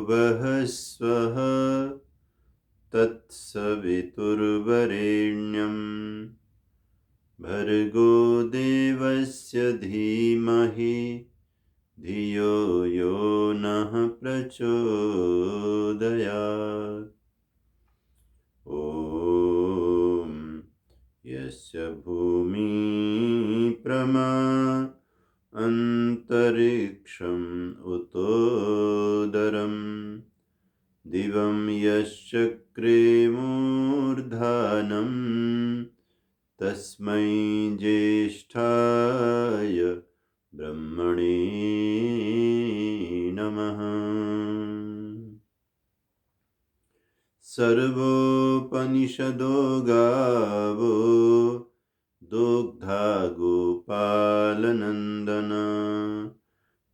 वः स्वः तत्सवितुर्वरेण्यं भर्गो देवस्य धीमहि धियो यो नः प्रचोदयात्। ॐ यस्य भूमि प्रमा अन्तरिक्षम् उतोदरम् दिवं यश्चक्रे मूर्धानं तस्मै ज्येष्ठाय ब्रह्मणे नमः। सर्वोपनिषदो गावो दुग्धा गोपालनन्दन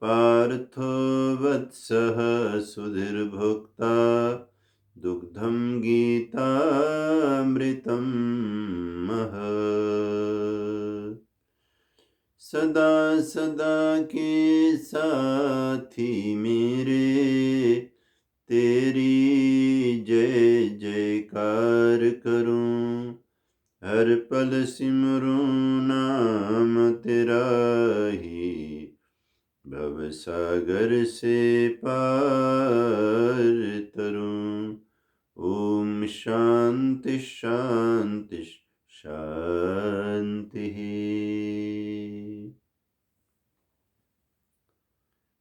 पार्थो वत्सः सुधीर्भोक्ता दुग्धं गीतामृतं महत्। सदा सदा के साथी मेरे तेरी जय जयकार करूं, हर पल सिमरूं नाम तेरा ही भवसागर से पार तरूं। ओम शांति शांति शांति।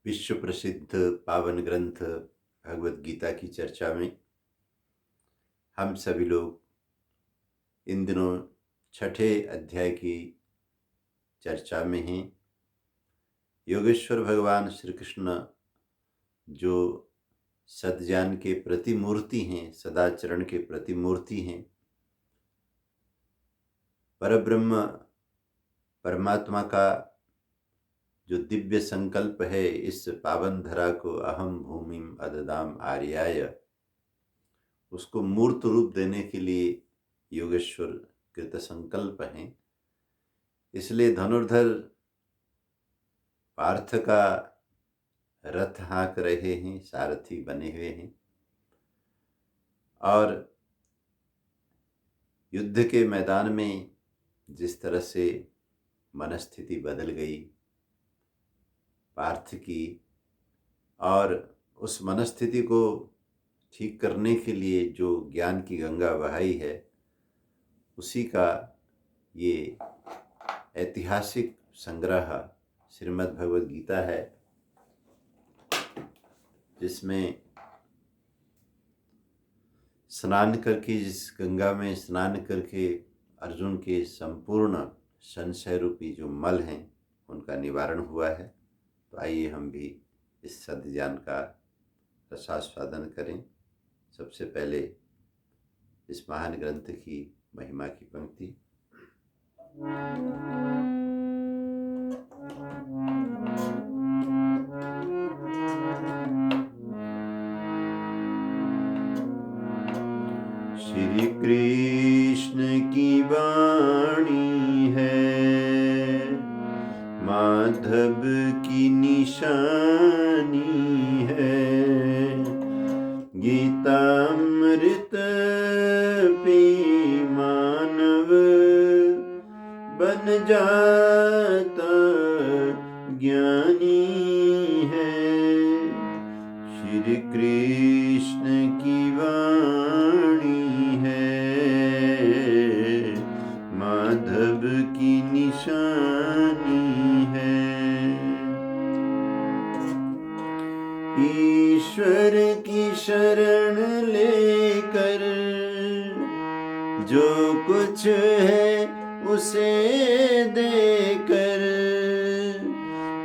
विश्व प्रसिद्ध पावन ग्रंथ भगवत गीता की चर्चा में हम सभी लोग इन दिनों छठे अध्याय की चर्चा में हैं। योगेश्वर भगवान श्री कृष्ण जो सद्ज्ञान के प्रतिमूर्ति हैं, सदाचरण के प्रतिमूर्ति हैं, परब्रह्म परमात्मा का जो दिव्य संकल्प है, इस पावन धरा को अहम भूमिम अददाम आर्याय, उसको मूर्त रूप देने के लिए योगेश्वर कृत संकल्प हैं। इसलिए धनुर्धर पार्थ का रथ हाँक रहे हैं, सारथी बने हुए हैं, और युद्ध के मैदान में जिस तरह से मनस्थिति बदल गई पार्थ की, और उस मनस्थिति को ठीक करने के लिए जो ज्ञान की गंगा बहाई है, उसी का ये ऐतिहासिक संग्रह श्रीमद् भगवद गीता है, जिसमें स्नान करके, जिस गंगा में स्नान करके अर्जुन के संपूर्ण संशय रूपी जो मल हैं उनका निवारण हुआ है। तो आइए हम भी इस सद्ज्ञान का रसास्वादन करें। सबसे पहले इस महान ग्रंथ की महिमा की पंक्ति। श्री कृष्ण की वाणी है, माधव की निशानी है, गीतामृत पी मानव बन जाता ज्ञानी है। श्री कृष्ण की वाणी है, माधव की निशानी है। ईश्वर की शरण लेकर जो कुछ है उसे देकर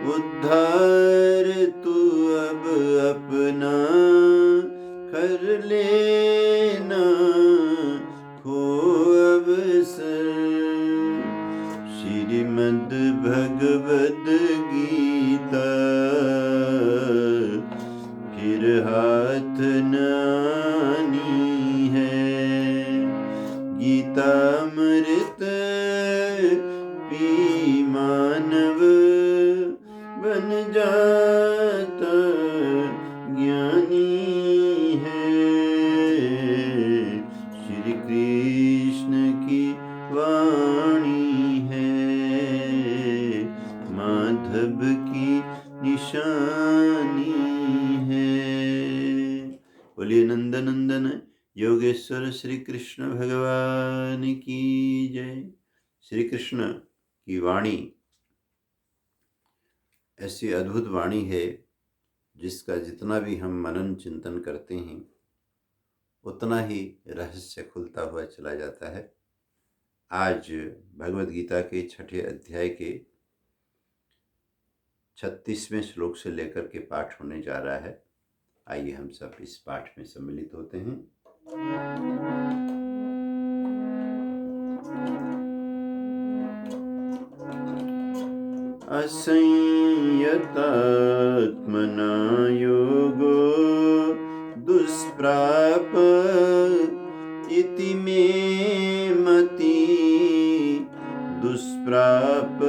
उद्धार तू अब अपना कर लेना, खो अवसर। श्रीमद् भगवद गीता फिर हाथ न आनी है, गीतामृत पी मानव बन जाता ज्ञानी बोलिए नंदनंदन योगेश्वर श्री कृष्ण भगवान की जय। श्री कृष्ण की वाणी ऐसी अद्भुत वाणी है जिसका जितना भी हम मनन चिंतन करते हैं उतना ही रहस्य खुलता हुआ चला जाता है। आज भगवद गीता के 6ठे अध्याय के 36वें श्लोक से लेकर के पाठ होने जा रहा है। आइए हम सब इस पाठ में सम्मिलित होते हैं। असंयतात्मना योगो दुष्प्राप इति मे मति। दुष्प्राप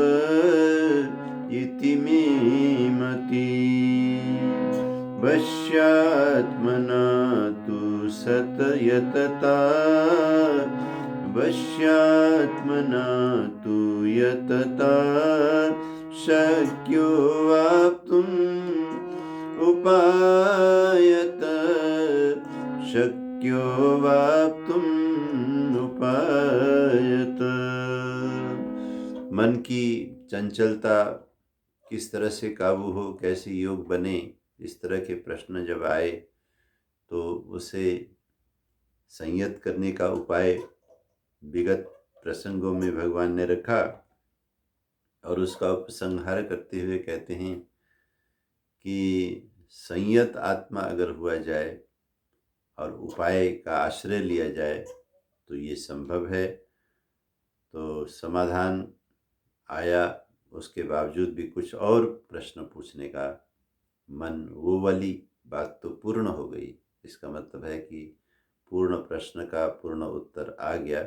इति मे मति। वश्यात्मना तु सतयतता। वश्यात्मना तु यतता शक्यो वाप्तुम् उपायत। शक्यो वाप्तुम् उपायत। मन की चंचलता किस तरह से काबू हो, कैसे योग बने, इस तरह के प्रश्न जब आए तो उसे संयत करने का उपाय विगत प्रसंगों में भगवान ने रखा और उसका उपसंहार करते हुए कहते हैं कि संयत आत्मा अगर हुआ जाए और उपाय का आश्रय लिया जाए तो ये संभव है। तो समाधान आया, उसके बावजूद भी कुछ और प्रश्न पूछने का मन, वो वाली बात तो पूर्ण हो गई। इसका मतलब है कि पूर्ण प्रश्न का पूर्ण उत्तर आ गया।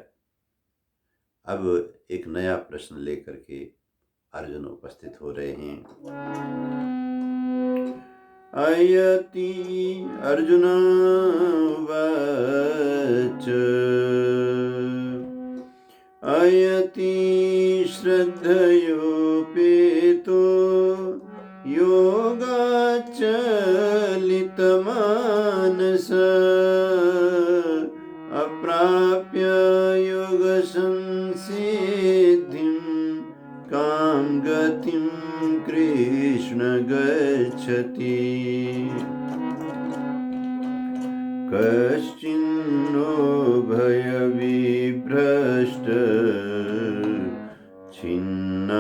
अब एक नया प्रश्न लेकर के अर्जुन उपस्थित हो रहे हैं। अयति अर्जुन उवाच अयति श्रद्धयोपेतो योगाचलितमानस अप्राप्य योगसंसिद्धिं कां गतिं कृष्ण गच्छति। कश्चिन्नो भयविभ्रष्ट छिन्नाभ्रमिव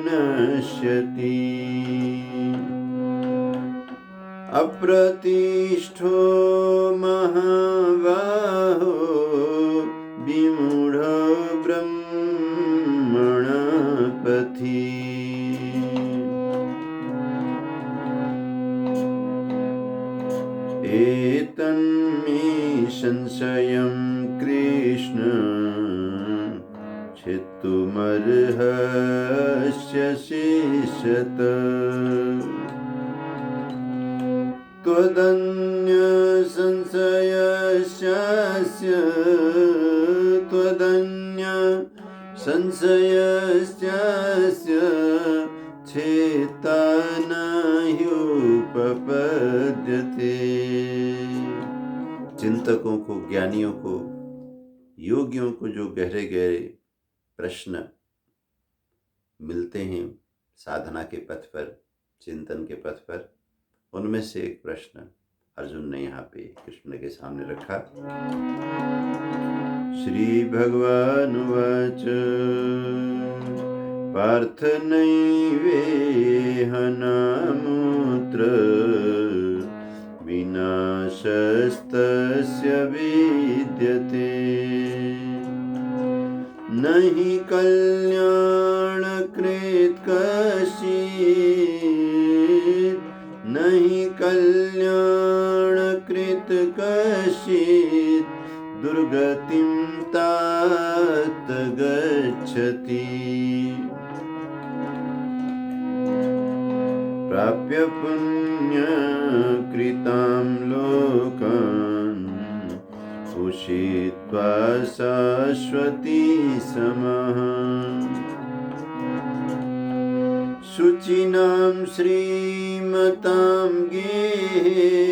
नश्यति। अप्रतिष्ठो महाबाहो विमूढो ब्रह्मण पथि। एतन्मे संशयं कृष्ण छित्तुमर्हस्य शेषत। त्वदन्य संशयस्यास्य चेता न ह्युपपद्यते। चिंतकों को, ज्ञानियों को, योगियों को जो गहरे गहरे प्रश्न मिलते हैं साधना के पथ पर, चिंतन के पथ पर, उनमें से एक प्रश्न अर्जुन ने यहाँ पे कृष्ण के सामने रखा। श्री भगवान उवाच पार्थ नैवेह नामूत्र विनाशस्तस्य विद्यते। न हि कल्याणकृत् कश्चित्। न हि कल्याणकृत् कश्चित् दुर्गतिं तात गच्छति। प्राप्य पुण्यकृतां लोकान् उषित्वा शाश्वती समः। शुचिनां श्रीमतां गेहे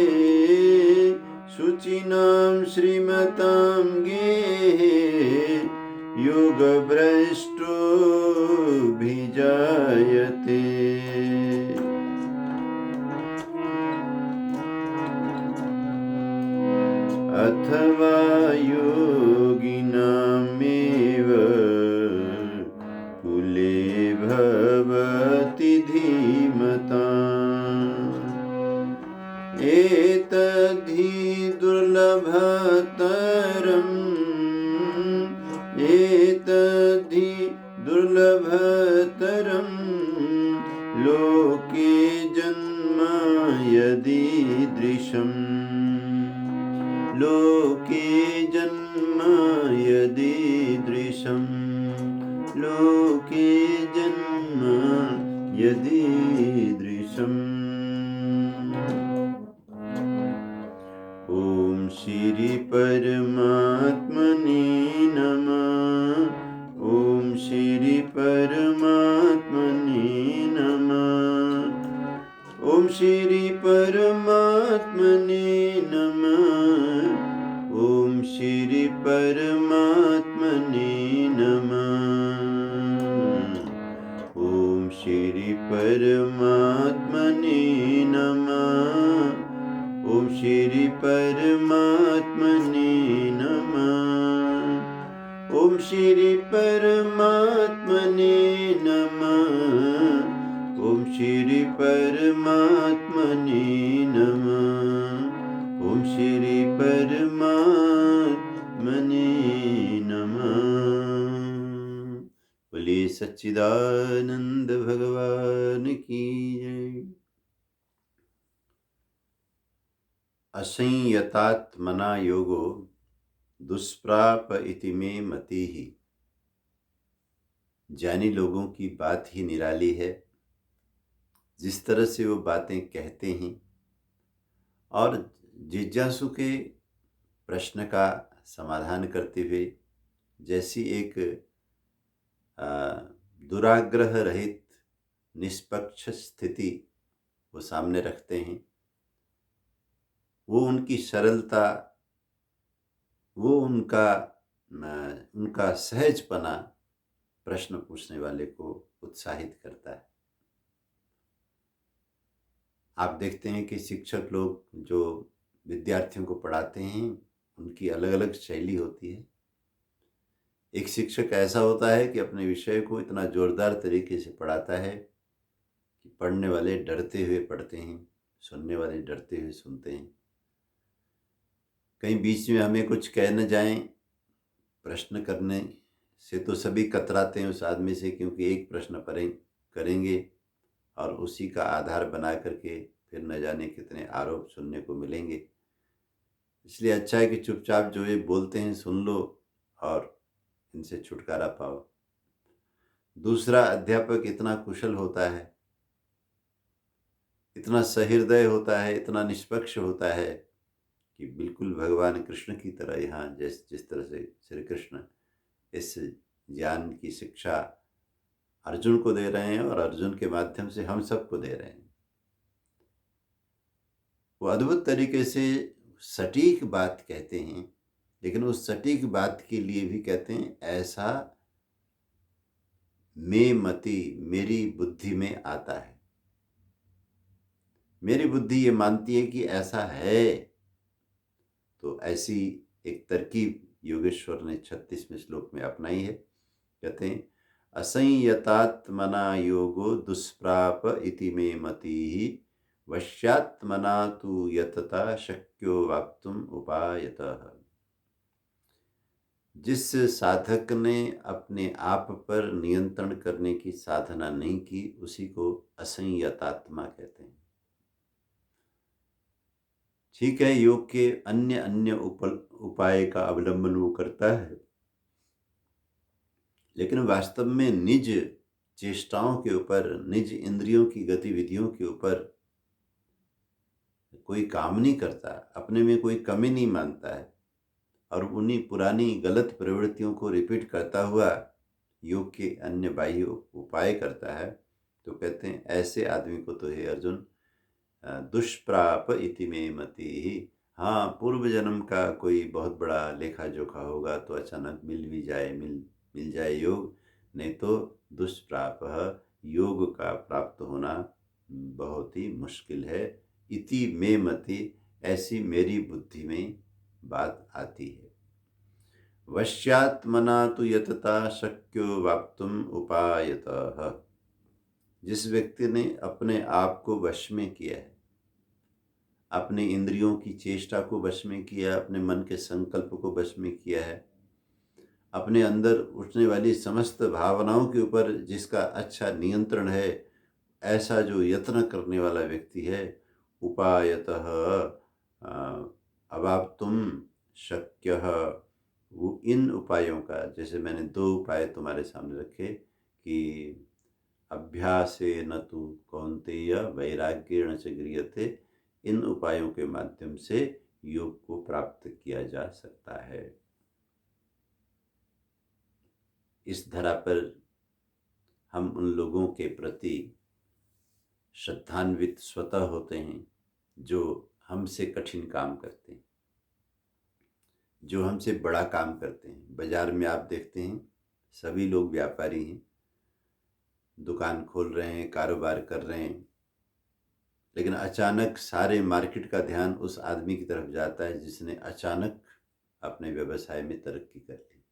योगिनां श्रीमतां गेहे योगभ्रष्टोऽभिजायते। अथवा योगिनामेव कुले भवति धीमताम्। एतद्धि दुर्लभतरं लोके जन्म यदीदृशम्। लोके जन्म यदीदृशम्। लोके जन्म यदीदृशम्। ॐ श्री परमात्मने नमः। ॐ श्री परमात्मने नमः। ॐ श्री परमात्मने नमः। ॐ श्री परमात्मने नमः। ॐ श्री परमात्मने नमः। ॐ श्री परमात्मने नमः। ॐ श्री परमात्मने नमः। ॐ श्री परमात्मने नमः। ॐ श्री परमात्मने नमः। बोलिए सच्चिदानंद भगवान की जय। असंयतात्मना योगो दुष्प्राप इति मे मतिः। ज्ञानी लोगों की बात ही निराली है। जिस तरह से वो बातें कहते हैं और जिज्ञासु के प्रश्न का समाधान करते हुए जैसी एक दुराग्रह रहित निष्पक्ष स्थिति वो सामने रखते हैं, वो उनकी सरलता, वो उनका सहजपना प्रश्न पूछने वाले को उत्साहित करता है। आप देखते हैं कि शिक्षक लोग जो विद्यार्थियों को पढ़ाते हैं उनकी अलग अलग शैली होती है। एक शिक्षक ऐसा होता है कि अपने विषय को इतना जोरदार तरीके से पढ़ाता है कि पढ़ने वाले डरते हुए पढ़ते हैं, सुनने वाले डरते हुए सुनते हैं। कहीं बीच में हमें कुछ कह न जाएं, प्रश्न करने से तो सभी कतराते हैं उस आदमी से, क्योंकि एक प्रश्न करेंगे और उसी का आधार बना करके फिर न जाने कितने आरोप सुनने को मिलेंगे। इसलिए अच्छा है कि चुपचाप जो ये बोलते हैं सुन लो और इनसे छुटकारा पाओ। दूसरा, अध्यापक इतना कुशल होता है, इतना सहृदय होता है, इतना निष्पक्ष होता है कि बिल्कुल भगवान कृष्ण की तरह यहाँ जिस तरह से श्री कृष्ण इस ज्ञान की शिक्षा अर्जुन को दे रहे हैं और अर्जुन के माध्यम से हम सबको दे रहे हैं, वो अद्भुत तरीके से सटीक बात कहते हैं। लेकिन उस सटीक बात के लिए भी कहते हैं ऐसा में मति, मेरी बुद्धि में आता है। मेरी बुद्धि ये मानती है कि ऐसा है। तो ऐसी एक तरकीब योगेश्वर ने 36वें श्लोक में अपनाई है। कहते हैं असंयतात्मना योगो दुष्प्राप इति मे मतिः वश्यात्मना तु यतता शक्यो वाप्तुम उपायतः। जिस साधक ने अपने आप पर नियंत्रण करने की साधना नहीं की उसी को असंयतात्मा कहते हैं। ठीक है, योग के अन्य उपाय का अवलंबन वो करता है, लेकिन वास्तव में निज चेष्टाओं के ऊपर, निज इंद्रियों की गतिविधियों के ऊपर कोई काम नहीं करता, अपने में कोई कमी नहीं मानता है और उन्हीं पुरानी गलत प्रवृत्तियों को रिपीट करता हुआ योग के अन्य बाह्य उपाय करता है। तो कहते हैं ऐसे आदमी को तो हे अर्जुन दुष्प्राप इति मे मतिः, हाँ, पूर्व जन्म का कोई बहुत बड़ा लेखा जोखा होगा तो अचानक मिल जाए योग, नहीं तो दुष्प्रापः, योग का प्राप्त होना बहुत ही मुश्किल है। इति मे मति, ऐसी मेरी बुद्धि में बात आती है। वश्यात्मना तु यतता शक्यो वाप्तुम उपायतः। जिस व्यक्ति ने अपने आप को वश में किया है, अपने इंद्रियों की चेष्टा को वश में किया, अपने मन के संकल्प को वश में किया है, अपने अंदर उठने वाली समस्त भावनाओं के ऊपर जिसका अच्छा नियंत्रण है, ऐसा जो यत्न करने वाला व्यक्ति है, उपायतः अवाप्तुम शक्यः, वो इन उपायों का, जैसे मैंने 2 उपाय तुम्हारे सामने रखे कि अभ्यासेन तु कौन्तेय वैराग्येण च गृह्यते, इन उपायों के माध्यम से योग को प्राप्त किया जा सकता है। इस धरा पर हम उन लोगों के प्रति श्रद्धान्वित स्वतः होते हैं जो हमसे कठिन काम करते हैं, जो हमसे बड़ा काम करते हैं। बाजार में आप देखते हैं सभी लोग व्यापारी हैं, दुकान खोल रहे हैं, कारोबार कर रहे हैं, लेकिन अचानक सारे मार्केट का ध्यान उस आदमी की तरफ जाता है जिसने अचानक अपने व्यवसाय में तरक्की कर ली।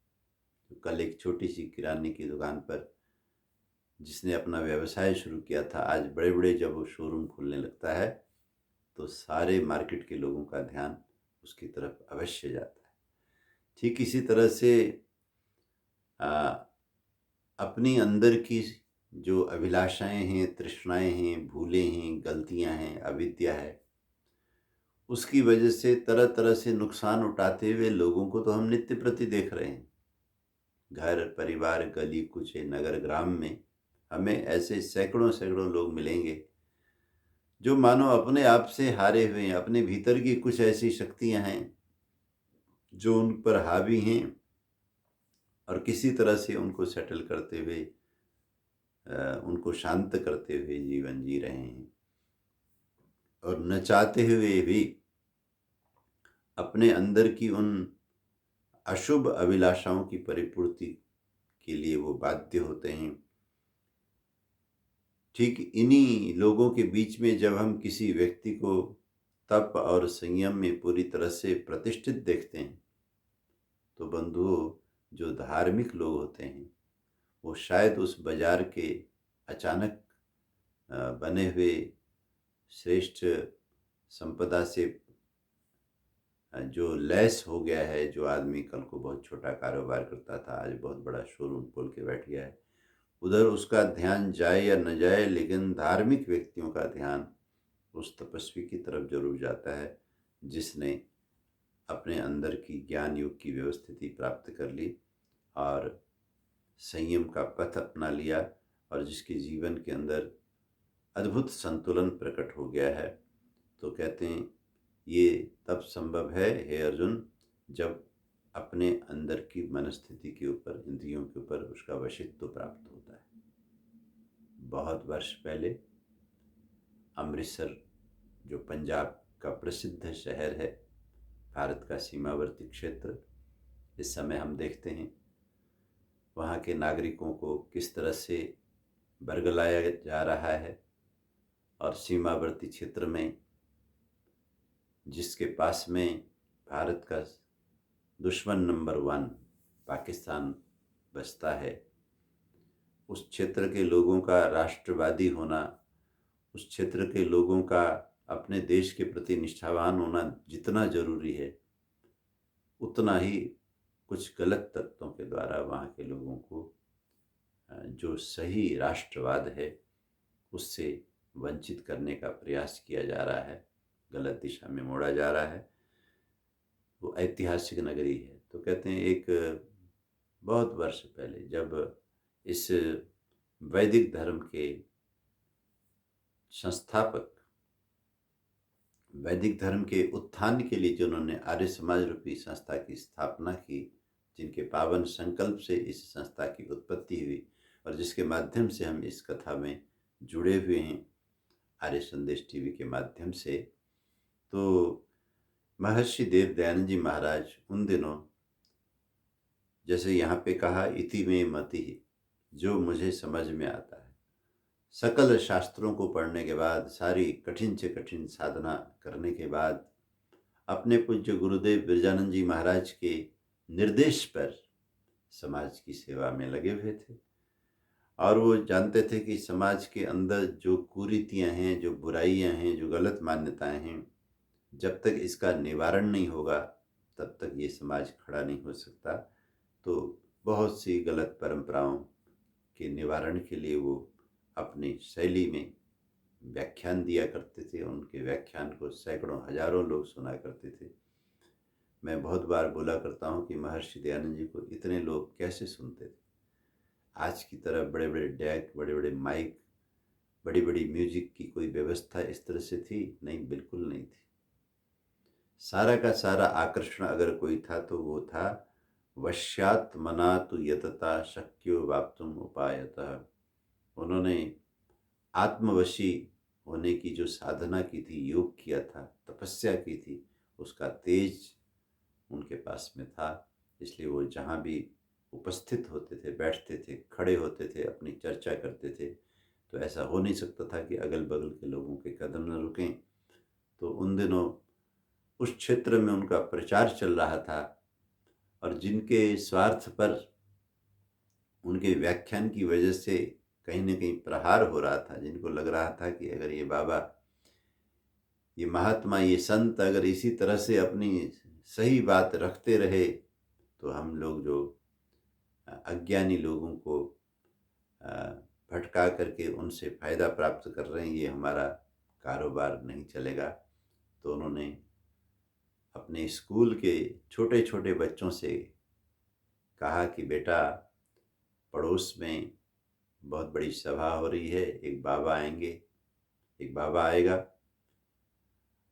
तो कल एक छोटी सी किराने की दुकान पर जिसने अपना व्यवसाय शुरू किया था, आज बड़े बड़े जब वो शोरूम खुलने लगता है तो सारे मार्केट के लोगों का ध्यान उसकी तरफ अवश्य जाता है। ठीक इसी तरह से अपनी अंदर की जो अभिलाषाएं हैं, तृष्णाएं हैं, भूलें हैं, गलतियां हैं, अविद्या है, उसकी वजह से तरह तरह से नुकसान उठाते हुए लोगों को तो हम नित्य प्रति देख रहे हैं। घर परिवार, गली कुचे, नगर ग्राम में हमें ऐसे सैकड़ों सैकड़ों लोग मिलेंगे जो मानो अपने आप से हारे हुए हैं, अपने भीतर की कुछ ऐसी शक्तियां हैं जो उन पर हावी हैं और किसी तरह से उनको सेटल करते हुए, उनको शांत करते हुए जीवन जी रहे हैं, और न चाहते हुए भी अपने अंदर की उन अशुभ अभिलाषाओं की परिपूर्ति के लिए वो बाध्य होते हैं। ठीक इन्हीं लोगों के बीच में जब हम किसी व्यक्ति को तप और संयम में पूरी तरह से प्रतिष्ठित देखते हैं, तो बंधुओं, जो धार्मिक लोग होते हैं वो शायद उस बाजार के अचानक बने हुए श्रेष्ठ संपदा से जो लैस हो गया है, जो आदमी कल को बहुत छोटा कारोबार करता था आज बहुत बड़ा शोरूम खोल के बैठ गया है, उधर उसका ध्यान जाए या न जाए, लेकिन धार्मिक व्यक्तियों का ध्यान उस तपस्वी की तरफ जरूर जाता है जिसने अपने अंदर की ज्ञान युग की व्यवस्थिति प्राप्त कर ली और संयम का पथ अपना लिया, और जिसके जीवन के अंदर अद्भुत संतुलन प्रकट हो गया है। तो कहते हैं ये तब संभव है हे अर्जुन, जब अपने अंदर की मनस्थिति के ऊपर, इंद्रियों के ऊपर उसका वशित्व प्राप्त होता है। बहुत वर्ष पहले अमृतसर, जो पंजाब का प्रसिद्ध शहर है, भारत का सीमावर्ती क्षेत्र, इस समय हम देखते हैं वहाँ के नागरिकों को किस तरह से बरगलाया जा रहा है, और सीमावर्ती क्षेत्र में जिसके पास में भारत का दुश्मन नंबर 1 पाकिस्तान बसता है, उस क्षेत्र के लोगों का राष्ट्रवादी होना, उस क्षेत्र के लोगों का अपने देश के प्रति निष्ठावान होना जितना जरूरी है, उतना ही कुछ गलत तत्वों के द्वारा वहाँ के लोगों को जो सही राष्ट्रवाद है उससे वंचित करने का प्रयास किया जा रहा है, गलत दिशा में मोड़ा जा रहा है। वो ऐतिहासिक नगरी है। तो कहते हैं एक बहुत वर्ष पहले जब इस वैदिक धर्म के संस्थापक, वैदिक धर्म के उत्थान के लिए जिन्होंने आर्य समाज रूपी संस्था की स्थापना की, जिनके पावन संकल्प से इस संस्था की उत्पत्ति हुई और जिसके माध्यम से हम इस कथा में जुड़े हुए हैं आर्य संदेश टीवी के माध्यम से, तो महर्षि देव दयानंद जी महाराज उन दिनों, जैसे यहाँ पे कहा, इति में मति, जो मुझे समझ में आता है, सकल शास्त्रों को पढ़ने के बाद, सारी कठिन से कठिन साधना करने के बाद, अपने पूज्य गुरुदेव बिरजानंद जी महाराज के निर्देश पर समाज की सेवा में लगे हुए थे। और वो जानते थे कि समाज के अंदर जो कुरीतियाँ हैं, जो बुराइयाँ हैं, जो गलत मान्यताएं हैं, जब तक इसका निवारण नहीं होगा तब तक ये समाज खड़ा नहीं हो सकता। तो बहुत सी गलत परंपराओं के निवारण के लिए वो अपनी शैली में व्याख्यान दिया करते थे। उनके व्याख्यान को सैकड़ों हजारों लोग सुना करते थे। मैं बहुत बार बोला करता हूँ कि महर्षि दयानंद जी को इतने लोग कैसे सुनते थे। आज की तरह बड़े बड़े डेक, बड़े बड़े माइक, बड़ी बड़ी म्यूजिक की कोई व्यवस्था इस तरह से थी नहीं, बिल्कुल नहीं थी। सारा का सारा आकर्षण अगर कोई था तो वो था वश्यात मनातु यतता शक्यो वाप्तुम उपायतः। उन्होंने आत्मवशी होने की जो साधना की थी, योग किया था, तपस्या की थी, उसका तेज उनके पास में था। इसलिए वो जहाँ भी उपस्थित होते थे, बैठते थे, खड़े होते थे, अपनी चर्चा करते थे, तो ऐसा हो नहीं सकता था कि अगल बगल के लोगों के कदम न रुकें। तो उन दिनों उस क्षेत्र में उनका प्रचार चल रहा था, और जिनके स्वार्थ पर उनके व्याख्यान की वजह से कहीं न कहीं प्रहार हो रहा था, जिनको लग रहा था कि अगर ये बाबा, ये महात्मा, ये संत अगर इसी तरह से अपनी सही बात रखते रहे तो हम लोग जो अज्ञानी लोगों को भटका करके उनसे फ़ायदा प्राप्त कर रहे हैं, ये हमारा कारोबार नहीं चलेगा। तो उन्होंने अपने स्कूल के छोटे छोटे बच्चों से कहा कि बेटा, पड़ोस में बहुत बड़ी सभा हो रही है, एक बाबा आएंगे, एक बाबा आएगा,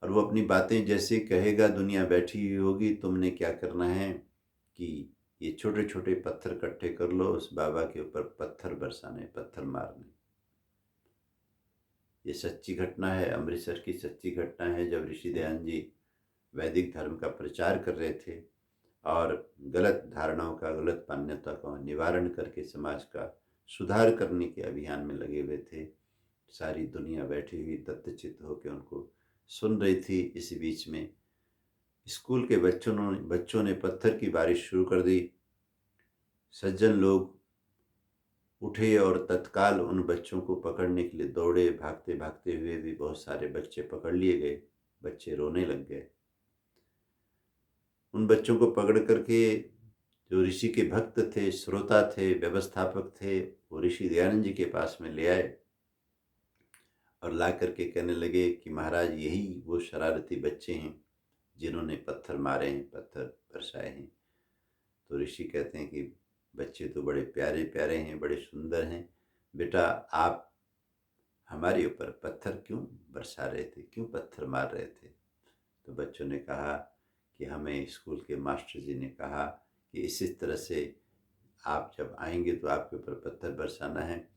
और वो अपनी बातें जैसे कहेगा, दुनिया बैठी हुई होगी, तुमने क्या करना है कि ये छोटे छोटे पत्थर इकट्ठे कर लो, उस बाबा के ऊपर पत्थर बरसाने, पत्थर मारने। ये सच्ची घटना है, अमृतसर की सच्ची घटना है। जब ऋषि दयानंद जी वैदिक धर्म का प्रचार कर रहे थे और गलत धारणाओं का, गलत मान्यता का निवारण करके समाज का सुधार करने के अभियान में लगे हुए थे, सारी दुनिया बैठी हुई तत्चित होकर उनको सुन रही थी। इसी बीच में स्कूल के बच्चों ने पत्थर की बारिश शुरू कर दी। सज्जन लोग उठे और तत्काल उन बच्चों को पकड़ने के लिए दौड़े। भागते भागते हुए भी बहुत सारे बच्चे पकड़ लिए गए। बच्चे रोने लग गए। उन बच्चों को पकड़ करके जो ऋषि के भक्त थे, श्रोता थे, व्यवस्थापक थे, वो ऋषि दयानंद जी के पास में ले आए और ला करके कहने लगे कि महाराज, यही वो शरारती बच्चे हैं जिन्होंने पत्थर मारे हैं, पत्थर बरसाए हैं। तो ऋषि कहते हैं कि बच्चे तो बड़े प्यारे प्यारे हैं, बड़े सुंदर हैं, बेटा आप हमारे ऊपर पत्थर क्यों बरसा रहे थे, क्यों पत्थर मार रहे थे? तो बच्चों ने कहा कि हमें स्कूल के मास्टर जी ने कहा कि इसी तरह से आप जब आएंगे तो आपके ऊपर पत्थर बरसाना है,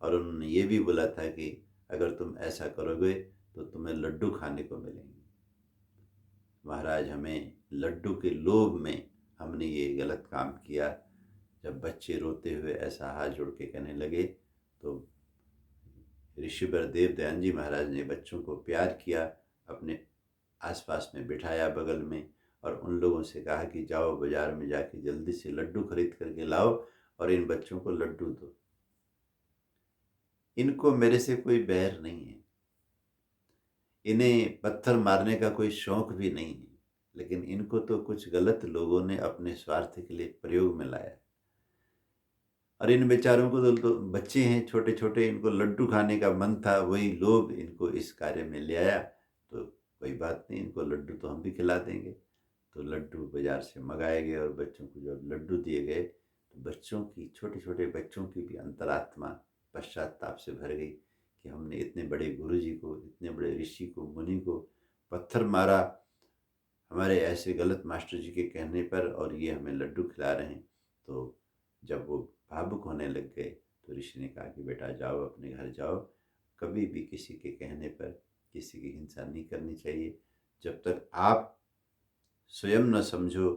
और उन्होंने ये भी बोला था कि अगर तुम ऐसा करोगे तो तुम्हें लड्डू खाने को मिलेंगे। महाराज, हमें लड्डू के लोभ में हमने ये गलत काम किया। जब बच्चे रोते हुए ऐसा हाथ जोड़ के कहने लगे तो ऋषिवर देव दयानंद जी महाराज ने बच्चों को प्यार किया, अपने आसपास में बिठाया बगल में, और उन लोगों से कहा कि जाओ बाजार में जाके जल्दी से लड्डू खरीद करके लाओ और इन बच्चों को लड्डू दो। इनको मेरे से कोई बैर नहीं है, इन्हें पत्थर मारने का कोई शौक भी नहीं है, लेकिन इनको तो कुछ गलत लोगों ने अपने स्वार्थ के लिए प्रयोग में लाया। और इन बेचारों को तो बच्चे हैं छोटे छोटे, इनको लड्डू खाने का मन था, वही लोभ इनको इस कार्य में ले आया। तो कोई बात नहीं, इनको लड्डू तो हम भी खिला देंगे। तो लड्डू बाजार से मंगाए गए और बच्चों को जब लड्डू दिए गए तो बच्चों की, छोटे छोटे बच्चों की भी अंतरात्मा पश्चाताप से भर गई कि हमने इतने बड़े गुरु जी को, इतने बड़े ऋषि को, मुनि को पत्थर मारा हमारे ऐसे गलत मास्टर जी के कहने पर, और ये हमें लड्डू खिला रहे हैं। तो जब वो भावुक होने लग गए तो ऋषि ने कहा कि बेटा जाओ, अपने घर जाओ, कभी भी किसी के कहने पर किसी की हिंसा नहीं करनी चाहिए। जब तक आप स्वयं न समझो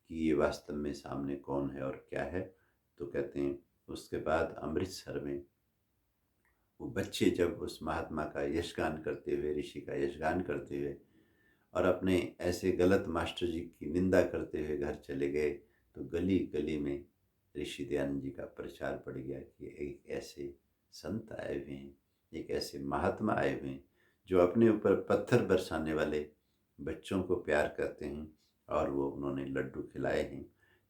कि ये वास्तव में सामने कौन है और क्या है। तो कहते हैं उसके बाद अमृतसर में वो बच्चे जब उस महात्मा का यशगान करते हुए, ऋषि का यशगान करते हुए और अपने ऐसे गलत मास्टर जी की निंदा करते हुए घर चले गए, तो गली गली में ऋषि दयानंद जी का प्रचार पड़ गया कि एक ऐसे संत आए हुए हैं, एक ऐसे महात्मा आए हुए हैं जो अपने ऊपर पत्थर बरसाने वाले बच्चों को प्यार करते हैं, और वो उन्होंने लड्डू खिलाए हैं।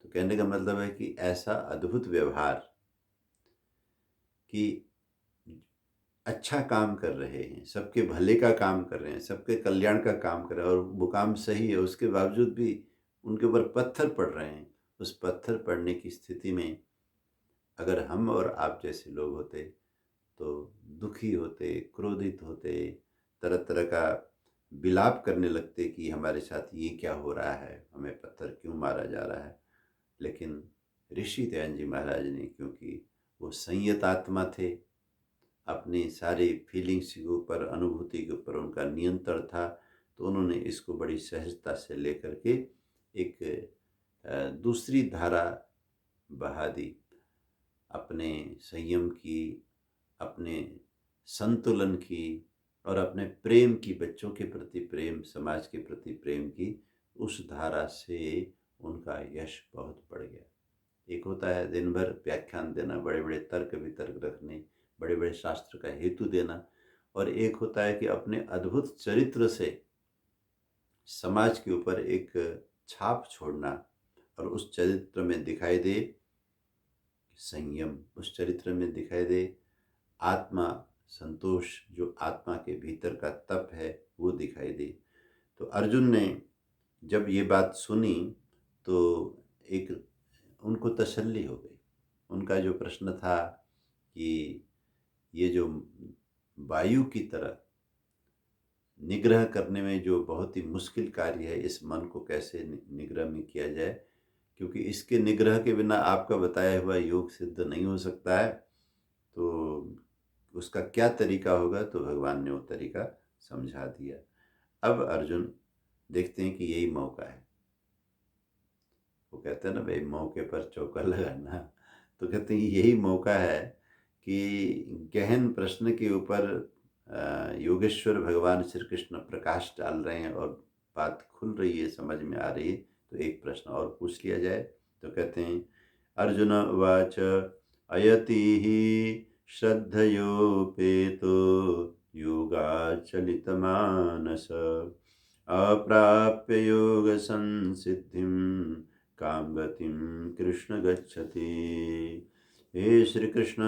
तो कहने का मतलब है कि ऐसा अद्भुत व्यवहार कि अच्छा काम कर रहे हैं, सबके भले का काम कर रहे हैं, सबके कल्याण का काम कर रहे हैं, और वो काम सही है, उसके बावजूद भी उनके ऊपर पत्थर पड़ रहे हैं। उस पत्थर पड़ने की स्थिति में अगर हम और आप जैसे लोग होते तो दुखी होते, क्रोधित होते, तरह तरह का विलाप करने लगते कि हमारे साथ ये क्या हो रहा है, हमें पत्थर क्यों मारा जा रहा है। लेकिन ऋषि दयानंद जी महाराज ने, क्योंकि वो संयत आत्मा थे, अपनी सारी फीलिंग्स के ऊपर, अनुभूति के ऊपर उनका नियंत्रण था, तो उन्होंने इसको बड़ी सहजता से लेकर के एक दूसरी धारा बहा दी, अपने संयम की, अपने संतुलन की, और अपने प्रेम की, बच्चों के प्रति प्रेम, समाज के प्रति प्रेम की, उस धारा से उनका यश बहुत बढ़ गया। एक होता है दिन भर व्याख्यान देना, बड़े बड़े तर्क वितर्क रखने, बड़े बड़े शास्त्र का हेतु देना, और एक होता है कि अपने अद्भुत चरित्र से समाज के ऊपर एक छाप छोड़ना, और उस चरित्र में दिखाई दे संयम, उस चरित्र में दिखाई दे आत्मा संतोष, जो आत्मा के भीतर का तप है वो दिखाई दे। तो अर्जुन ने जब ये बात सुनी तो एक उनको तसल्ली हो गई। उनका जो प्रश्न था कि ये जो वायु की तरह निग्रह करने में जो बहुत ही मुश्किल कार्य है, इस मन को कैसे निग्रह में किया जाए, क्योंकि इसके निग्रह के बिना आपका बताया हुआ योग सिद्ध नहीं हो सकता है। तो उसका क्या तरीका होगा, तो भगवान ने वो तरीका समझा दिया। अब अर्जुन देखते हैं कि यही मौका है। वो कहते हैं ना भाई, मौके पर चौका लगाना। तो कहते हैं यही मौका है कि गहन प्रश्न के ऊपर योगेश्वर भगवान श्री कृष्ण प्रकाश डाल रहे हैं और बात खुल रही है, समझ में आ रही है। तो एक प्रश्न और पूछ लिया जाए। तो कहते हैं अर्जुन उवाच अयति ही श्रद्धयोपेतो योगाचलितमानस अप्राप्य योग संसिद्धिं काम गतिम कृष्ण गच्छति। हे श्री कृष्ण,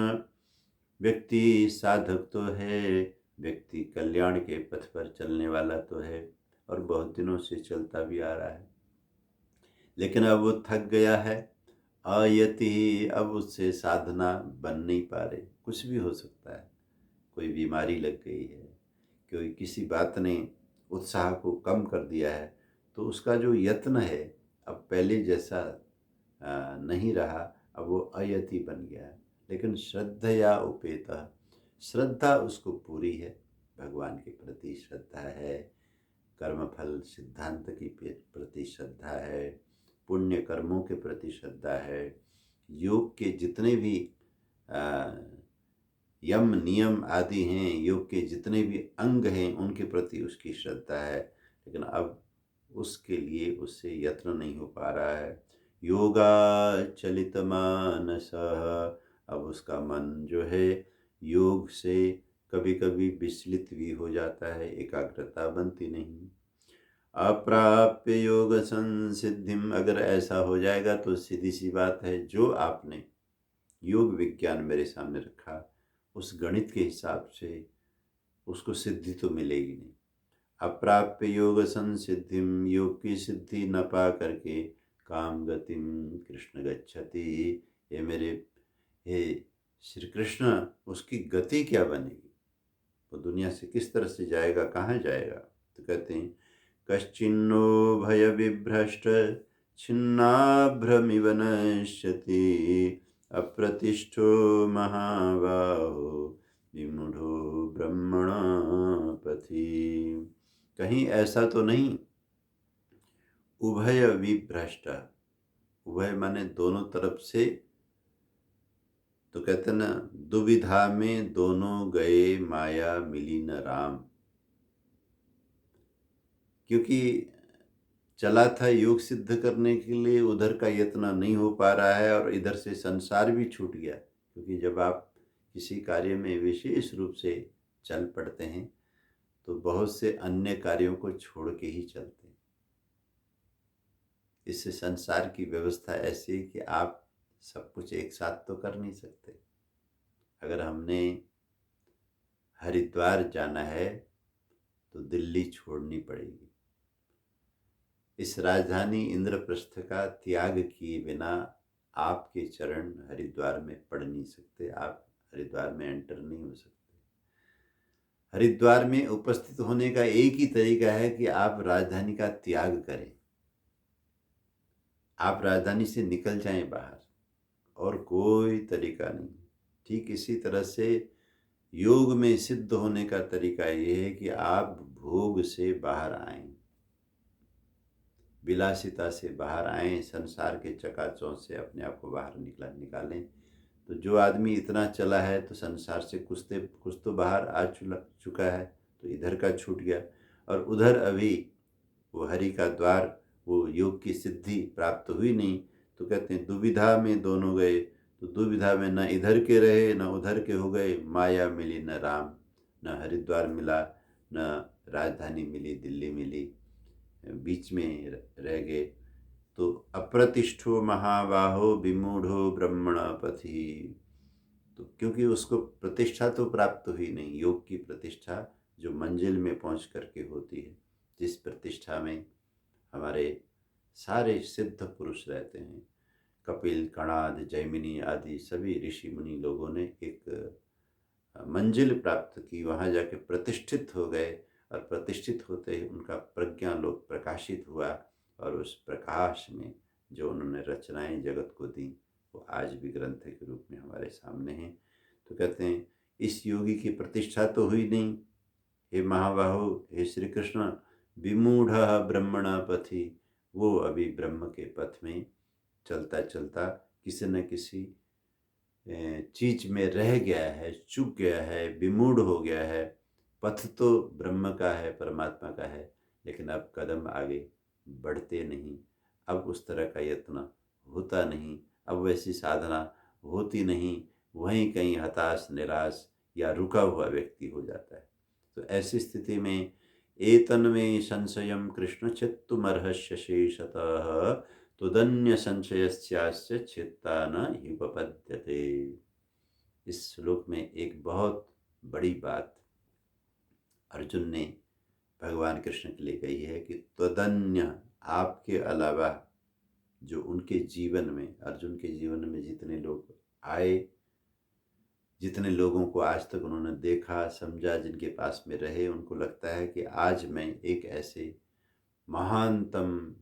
व्यक्ति साधक तो है, व्यक्ति कल्याण के पथ पर चलने वाला तो है, और बहुत दिनों से चलता भी आ रहा है, लेकिन अब वो थक गया है। अयति, अब उससे साधना बन नहीं पा रही। कुछ भी हो सकता है, कोई बीमारी लग गई है, कोई किसी बात ने उत्साह को कम कर दिया है, तो उसका जो यत्न है अब पहले जैसा नहीं रहा, अब वो अयति बन गया है। लेकिन श्रद्धया उपेता, श्रद्धा उसको पूरी है, भगवान के प्रति श्रद्धा है, कर्मफल सिद्धांत की प्रति श्रद्धा है, पुण्य कर्मों के प्रति श्रद्धा है, योग के जितने भी यम नियम आदि हैं, योग के जितने भी अंग हैं, उनके प्रति उसकी श्रद्धा है। लेकिन अब उसके लिए उससे यत्न नहीं हो पा रहा है। योगा चलित मानस, अब उसका मन जो है योग से कभी कभी विचलित भी हो जाता है, एकाग्रता बनती नहीं। अप्राप्य योग संसिद्धिम, अगर ऐसा हो जाएगा तो सीधी सी बात है, जो आपने योग विज्ञान मेरे सामने रखा उस गणित के हिसाब से उसको सिद्धि तो मिलेगी नहीं। अप्राप्य योग संसिद्धिम, योग की सिद्धि न पा करके काम गतिम कृष्ण गच्छति, ये मेरे हे श्री कृष्ण, उसकी गति क्या बनेगी, वो दुनिया से किस तरह से जाएगा, कहाँ जाएगा। तो कहते हैं कश्चिन्नो भय विभ्रष्ट छिन्नाभ्रमिव नश्यति अप्रतिष्ठो महाबाहो विमूढ़ो ब्रह्मणा पथि। कहीं ऐसा तो नहीं उभय विभ्रष्ट। उभय माने दोनों तरफ से। तो कहते ना, दुविधा में दोनों गए, माया मिली न राम। क्योंकि चला था योग सिद्ध करने के लिए, उधर का यत्न नहीं हो पा रहा है और इधर से संसार भी छूट गया। क्योंकि जब आप किसी कार्य में विशेष रूप से चल पड़ते हैं तो बहुत से अन्य कार्यों को छोड़ के ही चलते हैं। इससे संसार की व्यवस्था ऐसी है कि आप सब कुछ एक साथ तो कर नहीं सकते। अगर हमने हरिद्वार जाना है तो दिल्ली छोड़नी पड़ेगी। इस राजधानी इंद्रप्रस्थ का त्याग किए बिना आपके चरण हरिद्वार में पड़ नहीं सकते, आप हरिद्वार में एंटर नहीं हो सकते। हरिद्वार में उपस्थित होने का एक ही तरीका है कि आप राजधानी का त्याग करें, आप राजधानी से निकल जाएं बाहर, और कोई तरीका नहीं। ठीक इसी तरह से योग में सिद्ध होने का तरीका ये है कि आप भोग से बाहर आएं, विलासिता से बाहर आएं, संसार के चकाचौंध से अपने आप को बाहर निकालें। तो जो आदमी इतना चला है तो संसार से कुछ तो बाहर आ चुका है, तो इधर का छूट गया। और उधर अभी वो हरि का द्वार, वो योग की सिद्धि प्राप्त हुई नहीं। तो कहते हैं दुविधा में दोनों गए। तो दुविधा में न इधर के रहे न उधर के हो गए, माया मिली न राम। न हरिद्वार मिला, न राजधानी मिली, दिल्ली मिली, बीच में रह गए। तो अप्रतिष्ठो महाबाहो विमूढ़ो ब्रह्मण पथि। तो क्योंकि उसको प्रतिष्ठा तो प्राप्त हुई नहीं, योग की प्रतिष्ठा जो मंजिल में पहुंच करके होती है, जिस प्रतिष्ठा में हमारे सारे सिद्ध पुरुष रहते हैं। कपिल, कणाद, जैमिनी आदि सभी ऋषि मुनि लोगों ने एक मंजिल प्राप्त की, वहाँ जाके प्रतिष्ठित हो गए। और प्रतिष्ठित होते ही उनका प्रज्ञा लोक प्रकाशित हुआ, और उस प्रकाश में जो उन्होंने रचनाएं जगत को दी वो आज भी ग्रंथ के रूप में हमारे सामने हैं। तो कहते हैं इस योगी की प्रतिष्ठा तो हुई नहीं, हे महाबाहो, हे श्री कृष्ण, विमूढ़ ब्रह्मण पथि। वो अभी ब्रह्म के पथ में चलता चलता किसी न किसी चीज में रह गया है, चूक गया है, विमूढ़ हो गया है। पथ तो ब्रह्म का है, परमात्मा का है, लेकिन अब कदम आगे बढ़ते नहीं, अब उस तरह का यत्न होता नहीं, अब वैसी साधना होती नहीं। वहीं कहीं हताश, निराश या रुका हुआ व्यक्ति हो जाता है। तो ऐसी स्थिति में एतन्मे संशयं कृष्ण चित्तुमर्हस्य शेषतः तुदन्य संशयस्यास्य चित्ता न ह्युपपद्यते। इस श्लोक में एक बहुत बड़ी बात अर्जुन ने भगवान कृष्ण के लिए कही है कि त्वदन्य, आपके अलावा जो उनके जीवन में, अर्जुन के जीवन में जितने लोग आए, जितने लोगों को आज तक उन्होंने देखा समझा, जिनके पास में रहे, उनको लगता है कि आज मैं एक ऐसे महानतम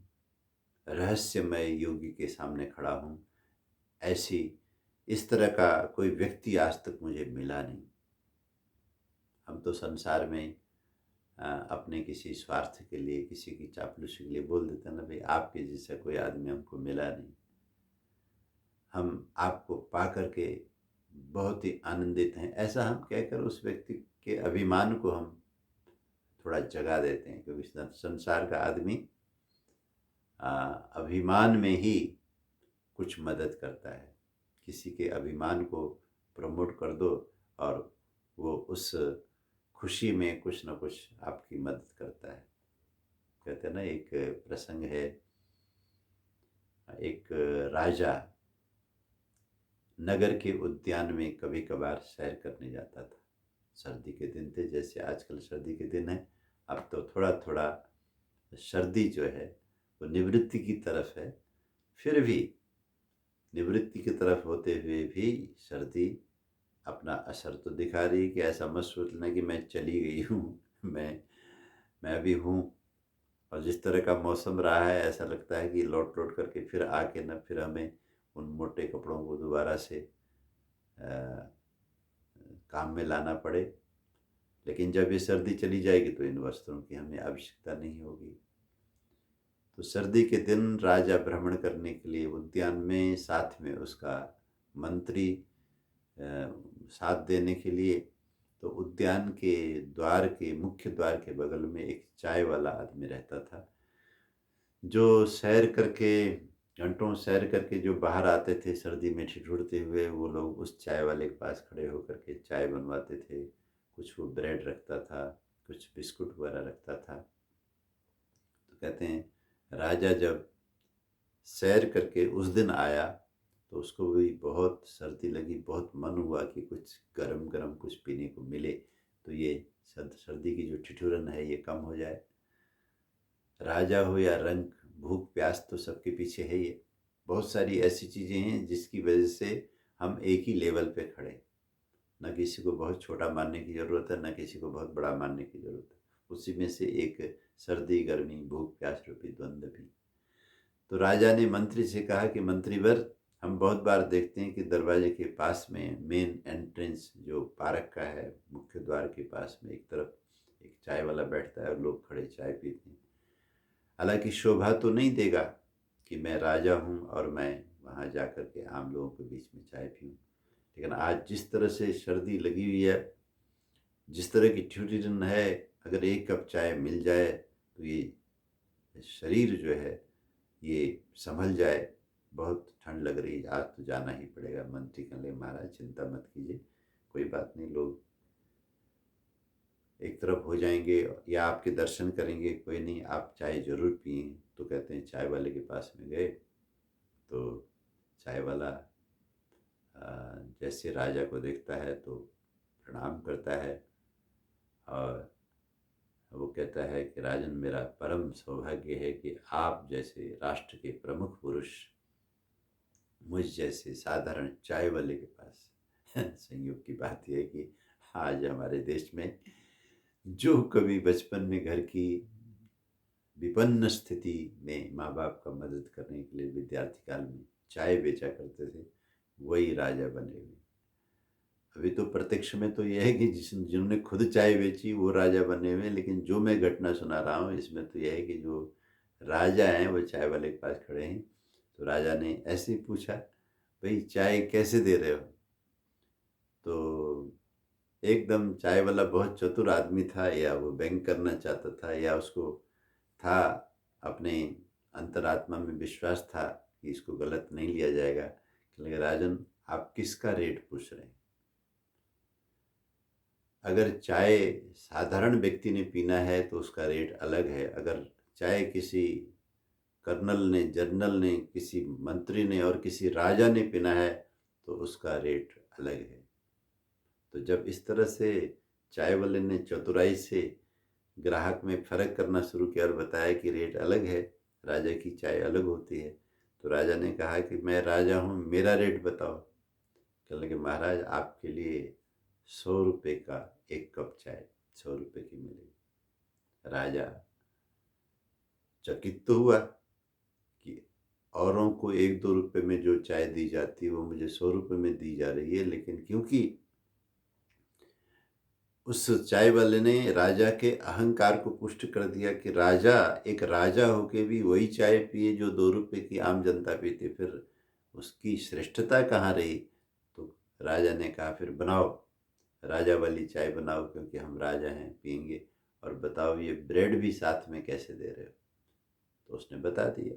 रहस्यमय योगी के सामने खड़ा हूँ। ऐसी इस तरह का कोई व्यक्ति आज तक मुझे मिला नहीं। हम तो संसार में अपने किसी स्वार्थ के लिए, किसी की चापलूसी के लिए बोल देते हैं ना, भाई आपके जैसा कोई आदमी हमको मिला नहीं। हम आपको पा करके बहुत ही आनंदित हैं, ऐसा हम कहकर उस व्यक्ति के अभिमान को हम थोड़ा जगा देते हैं। क्योंकि संसार का आदमी अभिमान में ही कुछ मदद करता है। किसी के अभिमान को प्रमोट कर दो और वो उस खुशी में कुछ न कुछ आपकी मदद करता है। कहते हैं ना, एक प्रसंग है, एक राजा नगर के उद्यान में कभी कभार सैर करने जाता था। सर्दी के दिन थे, जैसे आजकल सर्दी के दिन है, अब तो थोड़ा थोड़ा सर्दी जो है वो निवृत्ति की तरफ है। फिर भी निवृत्ति की तरफ होते हुए भी सर्दी अपना असर तो दिखा रही है कि ऐसा मत सोचना कि मैं चली गई हूँ, मैं भी हूँ। और जिस तरह का मौसम रहा है, ऐसा लगता है कि लौट लौट करके फिर आके न फिर हमें उन मोटे कपड़ों को दोबारा से काम में लाना पड़े। लेकिन जब ये सर्दी चली जाएगी तो इन वस्त्रों की हमें आवश्यकता नहीं होगी। तो सर्दी के दिन राजा भ्रमण करने के लिए उद्यान में, साथ में उसका मंत्री साथ देने के लिए, तो उद्यान के द्वार के मुख्य द्वार के बगल में एक चाय वाला आदमी रहता था, जो सैर करके, घंटों सैर करके जो बाहर आते थे सर्दी में ठिठुरते हुए, वो लोग उस चाय वाले के पास खड़े होकर के चाय बनवाते थे। कुछ वो ब्रेड रखता था, कुछ बिस्कुट वगैरह रखता था। तो कहते हैं राजा जब सैर करके उस दिन आया तो उसको भी बहुत सर्दी लगी, बहुत मन हुआ कि कुछ गरम गरम कुछ पीने को मिले, तो ये सर्दी की जो ठिठुरन है ये कम हो जाए। राजा हो या रंक, भूख प्यास तो सबके पीछे है। ये बहुत सारी ऐसी चीज़ें हैं जिसकी वजह से हम एक ही लेवल पे खड़े, न किसी को बहुत छोटा मानने की ज़रूरत है, न किसी को बहुत बड़ा मानने की ज़रूरत है। उसी में से एक सर्दी गर्मी भूख प्यास रूपी द्वंद्व भी। तो राजा ने मंत्री से कहा कि मंत्रीवर, हम बहुत बार देखते हैं कि दरवाजे के पास में मेन एंट्रेंस जो पार्क का है, मुख्य द्वार के पास में एक तरफ एक चाय वाला बैठता है और लोग खड़े चाय पीते हैं। हालांकि शोभा तो नहीं देगा कि मैं राजा हूँ और मैं वहाँ जा कर के आम लोगों के बीच में चाय पीऊँ, लेकिन आज जिस तरह से सर्दी लगी हुई है, जिस तरह की ठिठुरन है, अगर एक कप चाय मिल जाए तो ये शरीर जो है ये संभल जाए। बहुत ठंड लग रही है, आज तो जाना ही पड़ेगा। मंत्री कहने लगे महाराज चिंता मत कीजिए, कोई बात नहीं, लोग एक तरफ हो जाएंगे या आपके दर्शन करेंगे, कोई नहीं, आप चाय जरूर पिए। तो कहते हैं चाय वाले के पास में गए तो चाय वाला जैसे राजा को देखता है तो प्रणाम करता है और वो कहता है कि राजन, मेरा परम सौभाग्य है कि आप जैसे राष्ट्र के प्रमुख पुरुष मुझ जैसे साधारण चाय वाले के पास संयोग की बात यह है कि आज हमारे देश में जो कभी बचपन में घर की विपन्न स्थिति में माँ बाप का मदद करने के लिए विद्यार्थी काल में चाय बेचा करते थे, वही राजा बने हुए। अभी तो प्रत्यक्ष में तो यह है कि जिन्होंने खुद चाय बेची वो राजा बने हुए, लेकिन जो मैं घटना सुना रहा हूँ इसमें तो यह है कि जो राजा हैं वो चाय वाले के पास खड़े हैं। तो राजा ने ऐसे ही पूछा, भाई चाय कैसे दे रहे हो? तो एकदम चाय वाला बहुत चतुर आदमी था, या वो बैंक करना चाहता था, या उसको था अपने अंतरात्मा में विश्वास था कि इसको गलत नहीं लिया जाएगा। कहने लगे राजन, आप किसका रेट पूछ रहे हैं? अगर चाय साधारण व्यक्ति ने पीना है तो उसका रेट अलग है, अगर चाय किसी कर्नल ने, जनरल ने, किसी मंत्री ने और किसी राजा ने पीना है तो उसका रेट अलग है। तो जब इस तरह से चाय वाले ने चतुराई से ग्राहक में फ़र्क करना शुरू किया और बताया कि रेट अलग है, राजा की चाय अलग होती है, तो राजा ने कहा कि मैं राजा हूँ, मेरा रेट बताओ। कहने लगे महाराज, आपके लिए 100 रुपये का एक कप चाय 100 रुपये की मिलेगी। राजा चकित तो हुआ कि औरों को 1-2 रुपये में जो चाय दी जाती है वो मुझे 100 रुपये में दी जा रही है, लेकिन क्योंकि उस चाय वाले ने राजा के अहंकार को पुष्ट कर दिया कि राजा एक राजा होके भी वही चाय पिए जो 2 रुपये की आम जनता पीती, फिर उसकी श्रेष्ठता कहाँ रही? तो राजा ने कहा फिर बनाओ, राजा वाली चाय बनाओ, क्योंकि हम राजा हैं, पियेंगे। और बताओ ये ब्रेड भी साथ में कैसे दे रहे हो? तो उसने बता दिया,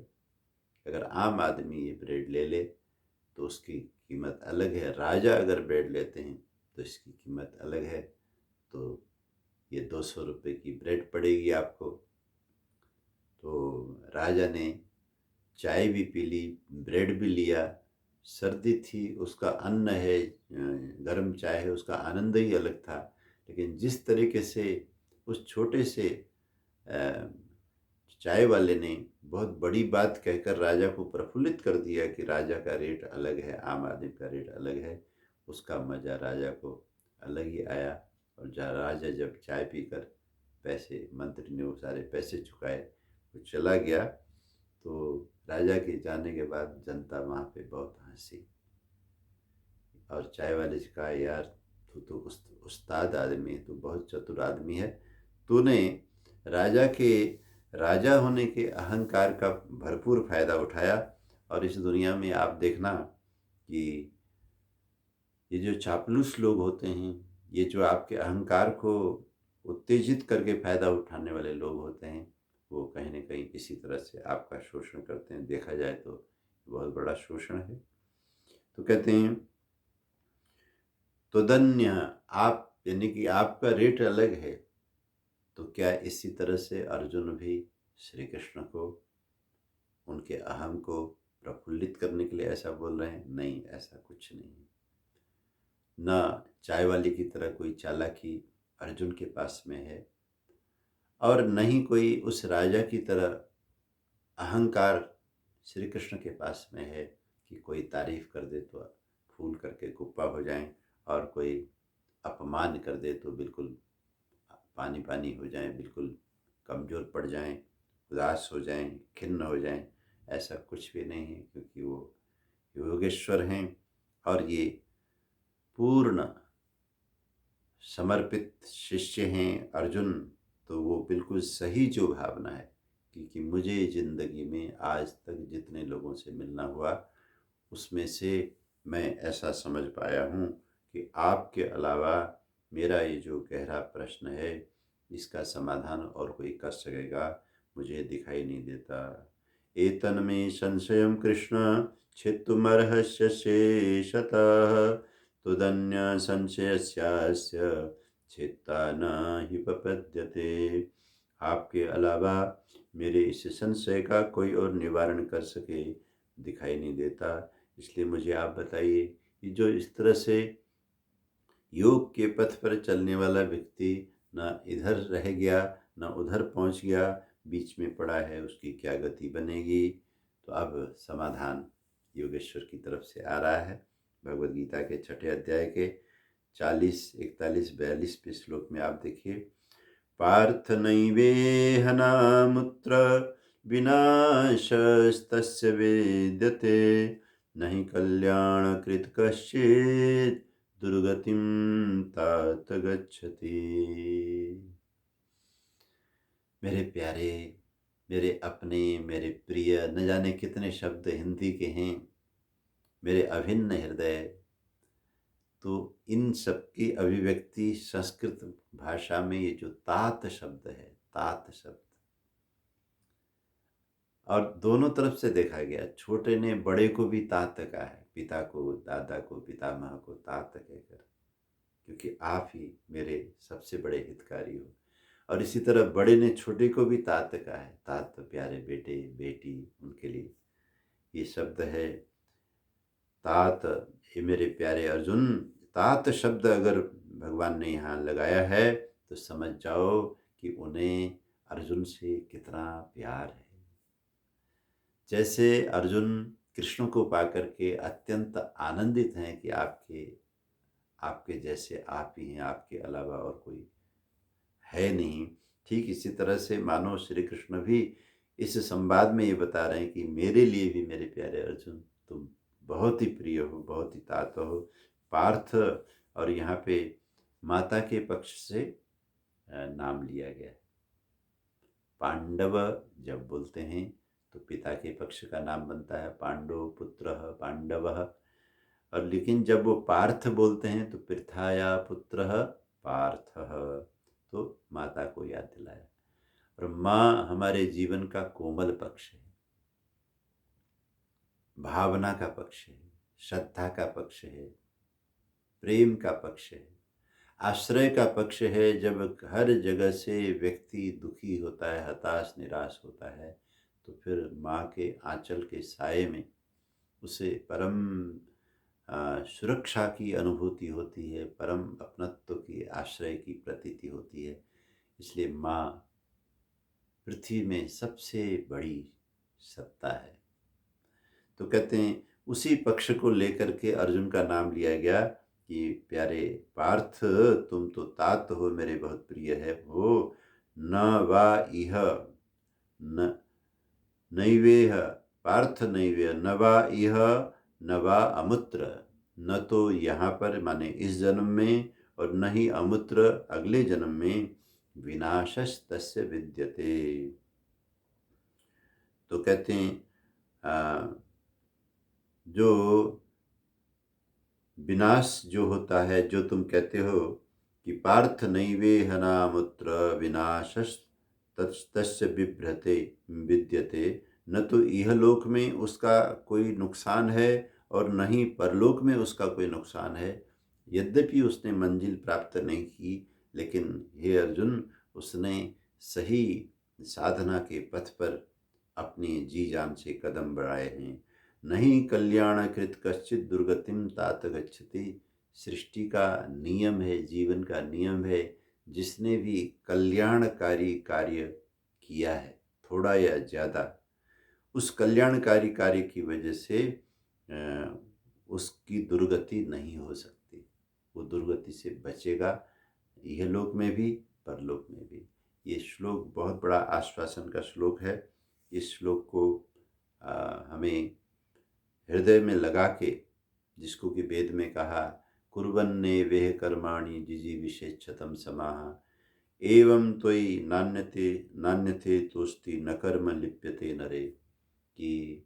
अगर आम आदमी ये ब्रेड ले ले तो उसकी कीमत अलग है, राजा अगर ब्रेड लेते हैं तो इसकी कीमत अलग है। तो ये 200 रुपये की ब्रेड पड़ेगी आपको। तो राजा ने चाय भी पी ली, ब्रेड भी लिया। सर्दी थी, उसका अन्न है, गर्म चाय है, उसका आनंद ही अलग था। लेकिन जिस तरीके से उस छोटे से चाय वाले ने बहुत बड़ी बात कहकर राजा को प्रफुल्लित कर दिया कि राजा का रेट अलग है, आम आदमी का रेट अलग है, उसका मज़ा राजा को अलग ही आया। और राजा जब चाय पीकर पैसे, मंत्री ने वो सारे पैसे चुकाए, वो चला गया, तो राजा के जाने के बाद जनता वहाँ पे बहुत हंसी। और चाय वाले से कहा, यार तू तो उस्ताद आदमी है, तू बहुत चतुर आदमी है, तूने राजा के राजा होने के अहंकार का भरपूर फायदा उठाया। और इस दुनिया में आप देखना कि ये जो चापलूस लोग होते हैं, ये जो आपके अहंकार को उत्तेजित करके फायदा उठाने वाले लोग होते हैं, वो कहीं न कहीं किसी तरह से आपका शोषण करते हैं। देखा जाए तो बहुत बड़ा शोषण है। तो कहते हैं त्वदन्य, आप यानी कि आपका रेट अलग है। तो क्या इसी तरह से अर्जुन भी श्री कृष्ण को, उनके अहम को प्रफुल्लित करने के लिए ऐसा बोल रहे हैं? नहीं, ऐसा कुछ नहीं है। न चाय वाले की तरह कोई चालाकी अर्जुन के पास में है, और न ही कोई उस राजा की तरह अहंकार श्री कृष्ण के पास में है कि कोई तारीफ कर दे तो फूल करके कुप्पा हो जाएं, और कोई अपमान कर दे तो बिल्कुल पानी पानी हो जाएं, बिल्कुल कमज़ोर पड़ जाएं, उदास हो जाएं, खिन्न हो जाएं। ऐसा कुछ भी नहीं है, क्योंकि वो योगेश्वर हैं और ये पूर्ण समर्पित शिष्य हैं अर्जुन। तो वो बिल्कुल सही जो भावना है, क्योंकि मुझे ज़िंदगी में आज तक जितने लोगों से मिलना हुआ, उसमें से मैं ऐसा समझ पाया हूँ कि आपके अलावा मेरा ये जो गहरा प्रश्न है, इसका समाधान और कोई कर सकेगा, मुझे दिखाई नहीं देता। एतन्मे संशयं कृष्ण छेत्तुमर्हस्य शेषतः, त्वदन्य संशयस्यास्य छेत्ता न हि प्रपद्यते। आपके अलावा मेरे इस संशय का कोई और निवारण कर सके दिखाई नहीं देता। इसलिए मुझे आप बताइए कि जो इस तरह से योग के पथ पर चलने वाला व्यक्ति न इधर रह गया न उधर पहुंच गया, बीच में पड़ा है, उसकी क्या गति बनेगी? तो अब समाधान योगेश्वर की तरफ से आ रहा है। भगवद गीता के 6ठे अध्याय के 40, 41, 42वें श्लोक में आप देखिए, पार्थ नैवेह नामुत्र विनाशस्तस्य वेद्यते, नहि कल्याणकृत कश्चित् दुर्गतिं तात गच्छति। मेरे प्यारे, मेरे अपने, मेरे प्रिय, न जाने कितने शब्द हिंदी के हैं, मेरे अभिन्न हृदय। तो इन सब की अभिव्यक्ति संस्कृत भाषा में ये जो तात शब्द है, तात शब्द, और दोनों तरफ से देखा गया, छोटे ने बड़े को भी तात कहा है, पिता को, दादा को, पितामह को तात कहकर, क्योंकि आप ही मेरे सबसे बड़े हितकारी हो। और इसी तरह बड़े ने छोटे को भी तात कहा है, तात प्यारे बेटे बेटी, उनके लिए ये शब्द है तात। ये मेरे प्यारे अर्जुन, तात शब्द अगर भगवान ने यहाँ लगाया है तो समझ जाओ कि उन्हें अर्जुन से कितना प्यार है। जैसे अर्जुन कृष्ण को पाकर के अत्यंत आनंदित हैं कि आपके जैसे आप ही हैं, आपके अलावा और कोई है नहीं, ठीक इसी तरह से मानो श्री कृष्ण भी इस संवाद में ये बता रहे हैं कि मेरे लिए भी मेरे प्यारे अर्जुन, तुम बहुत ही प्रिय हो, बहुत ही तात हो। पार्थ, और यहाँ पे माता के पक्ष से नाम लिया गया है। पांडव जब बोलते हैं तो पिता के पक्ष का नाम बनता है पांडव पुत्र पांडव, और लेकिन जब वो पार्थ बोलते हैं तो पृथाया पुत्र पार्थ, तो माता को याद दिलाया। और माँ हमारे जीवन का कोमल पक्ष है, भावना का पक्ष है, श्रद्धा का पक्ष है, प्रेम का पक्ष है, आश्रय का पक्ष है। जब हर जगह से व्यक्ति दुखी होता है, हताश निराश होता है, तो फिर माँ के आंचल के साए में उसे परम सुरक्षा की अनुभूति होती है, परम अपनत्व की, आश्रय की प्रतीति होती है। इसलिए माँ पृथ्वी में सबसे बड़ी सत्ता है। तो कहते हैं उसी पक्ष को लेकर के अर्जुन का नाम लिया गया कि प्यारे पार्थ, तुम तो तात हो, मेरे बहुत प्रिय है हो। न वा इह न नैवेह, पार्थ नैवेह, न वा इह न वा अमुत्र, न तो यहाँ पर माने इस जन्म में, और न ही अमुत्र अगले जन्म में, विनाशस्तस्य विद्यते। तो कहते हैं जो विनाश जो होता है, जो तुम कहते हो कि पार्थ नैवेह नामुत्र विनाशस् तस्य बिभ्रते विद्यते, न तो इहलोक में उसका कोई नुकसान है और न ही परलोक में उसका कोई नुकसान है। यद्यपि उसने मंजिल प्राप्त नहीं की, लेकिन हे अर्जुन, उसने सही साधना के पथ पर अपनी जी जान से कदम बढ़ाए हैं। नहीं कल्याणकृत कश्चित दुर्गतिम तात गच्छति। सृष्टि का नियम है, जीवन का नियम है, जिसने भी कल्याणकारी कार्य किया है, थोड़ा या ज़्यादा, उस कल्याणकारी कार्य की वजह से उसकी दुर्गति नहीं हो सकती। वो दुर्गति से बचेगा, यह लोक में भी परलोक में भी। ये श्लोक बहुत बड़ा आश्वासन का श्लोक है। इस श्लोक को हमें हृदय में लगा के, जिसको कि वेद में कहा कुर्वन्ने वेह कर्माणि जिजीविषेच्छतम समाह एवं त्वयि नान्यते तोस्ति न कर्म लिप्यते नरे, कि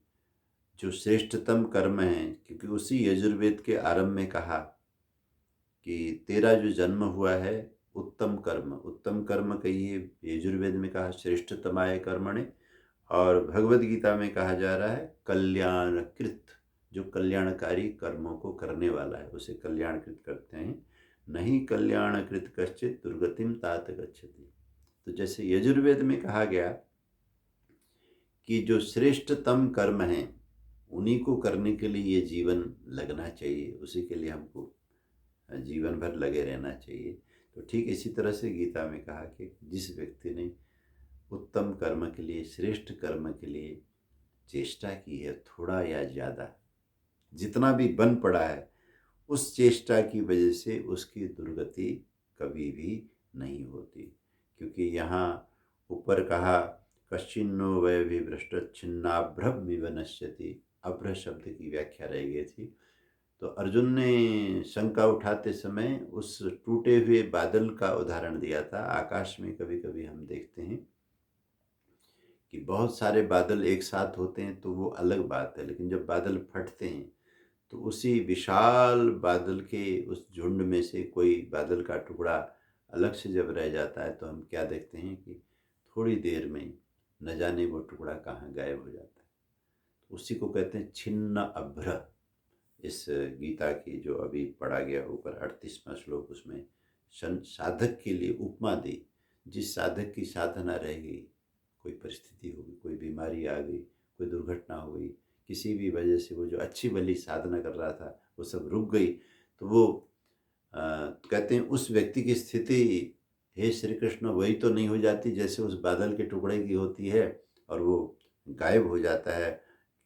जो श्रेष्ठतम कर्म है, क्योंकि उसी यजुर्वेद के आरंभ में कहा कि तेरा जो जन्म हुआ है उत्तम कर्म कहिए, यजुर्वेद में कहा श्रेष्ठतमाय कर्मणे, और भगवद गीता में कहा जा रहा है कल्याणकृत, जो कल्याणकारी कर्मों को करने वाला है उसे कल्याणकृत करते हैं। नहीं कल्याणकृत कश्चित दुर्गतिम तात गच्छति। तो जैसे यजुर्वेद में कहा गया कि जो श्रेष्ठतम कर्म हैं उन्हीं को करने के लिए ये जीवन लगना चाहिए, उसी के लिए हमको जीवन भर लगे रहना चाहिए। तो ठीक इसी तरह से गीता में कहा कि जिस व्यक्ति ने उत्तम कर्म के लिए, श्रेष्ठ कर्म के लिए चेष्टा की है, थोड़ा या ज़्यादा, जितना भी बन पड़ा है, उस चेष्टा की वजह से उसकी दुर्गति कभी भी नहीं होती। क्योंकि यहाँ ऊपर कहा कश्चिन्नो वै विभ्रष्टच्छिन्नाभ्रमिव नश्यति, अभ्र शब्द की व्याख्या रह गई थी। तो अर्जुन ने शंका उठाते समय उस टूटे हुए बादल का उदाहरण दिया था। आकाश में कभी कभी हम देखते हैं कि बहुत सारे बादल एक साथ होते हैं तो वो अलग बात है, लेकिन जब बादल फटते हैं तो उसी विशाल बादल के उस झुंड में से कोई बादल का टुकड़ा अलग से जब रह जाता है तो हम क्या देखते हैं कि थोड़ी देर में न जाने वो टुकड़ा कहाँ गायब हो जाता है। तो उसी को कहते हैं छिन्न अभ्र। इस गीता की जो अभी पढ़ा गया ऊपर 38वां श्लोक, उसमें साधक के लिए उपमा दी। जिस साधक की साधना रह गई, कोई परिस्थिति हो गई, कोई बीमारी आ गई, कोई दुर्घटना हो गई, किसी भी वजह से वो जो अच्छी भली साधना कर रहा था वो सब रुक गई, तो वो कहते हैं उस व्यक्ति की स्थिति, हे श्री कृष्ण, वही तो नहीं हो जाती जैसे उस बादल के टुकड़े की होती है और वो गायब हो जाता है,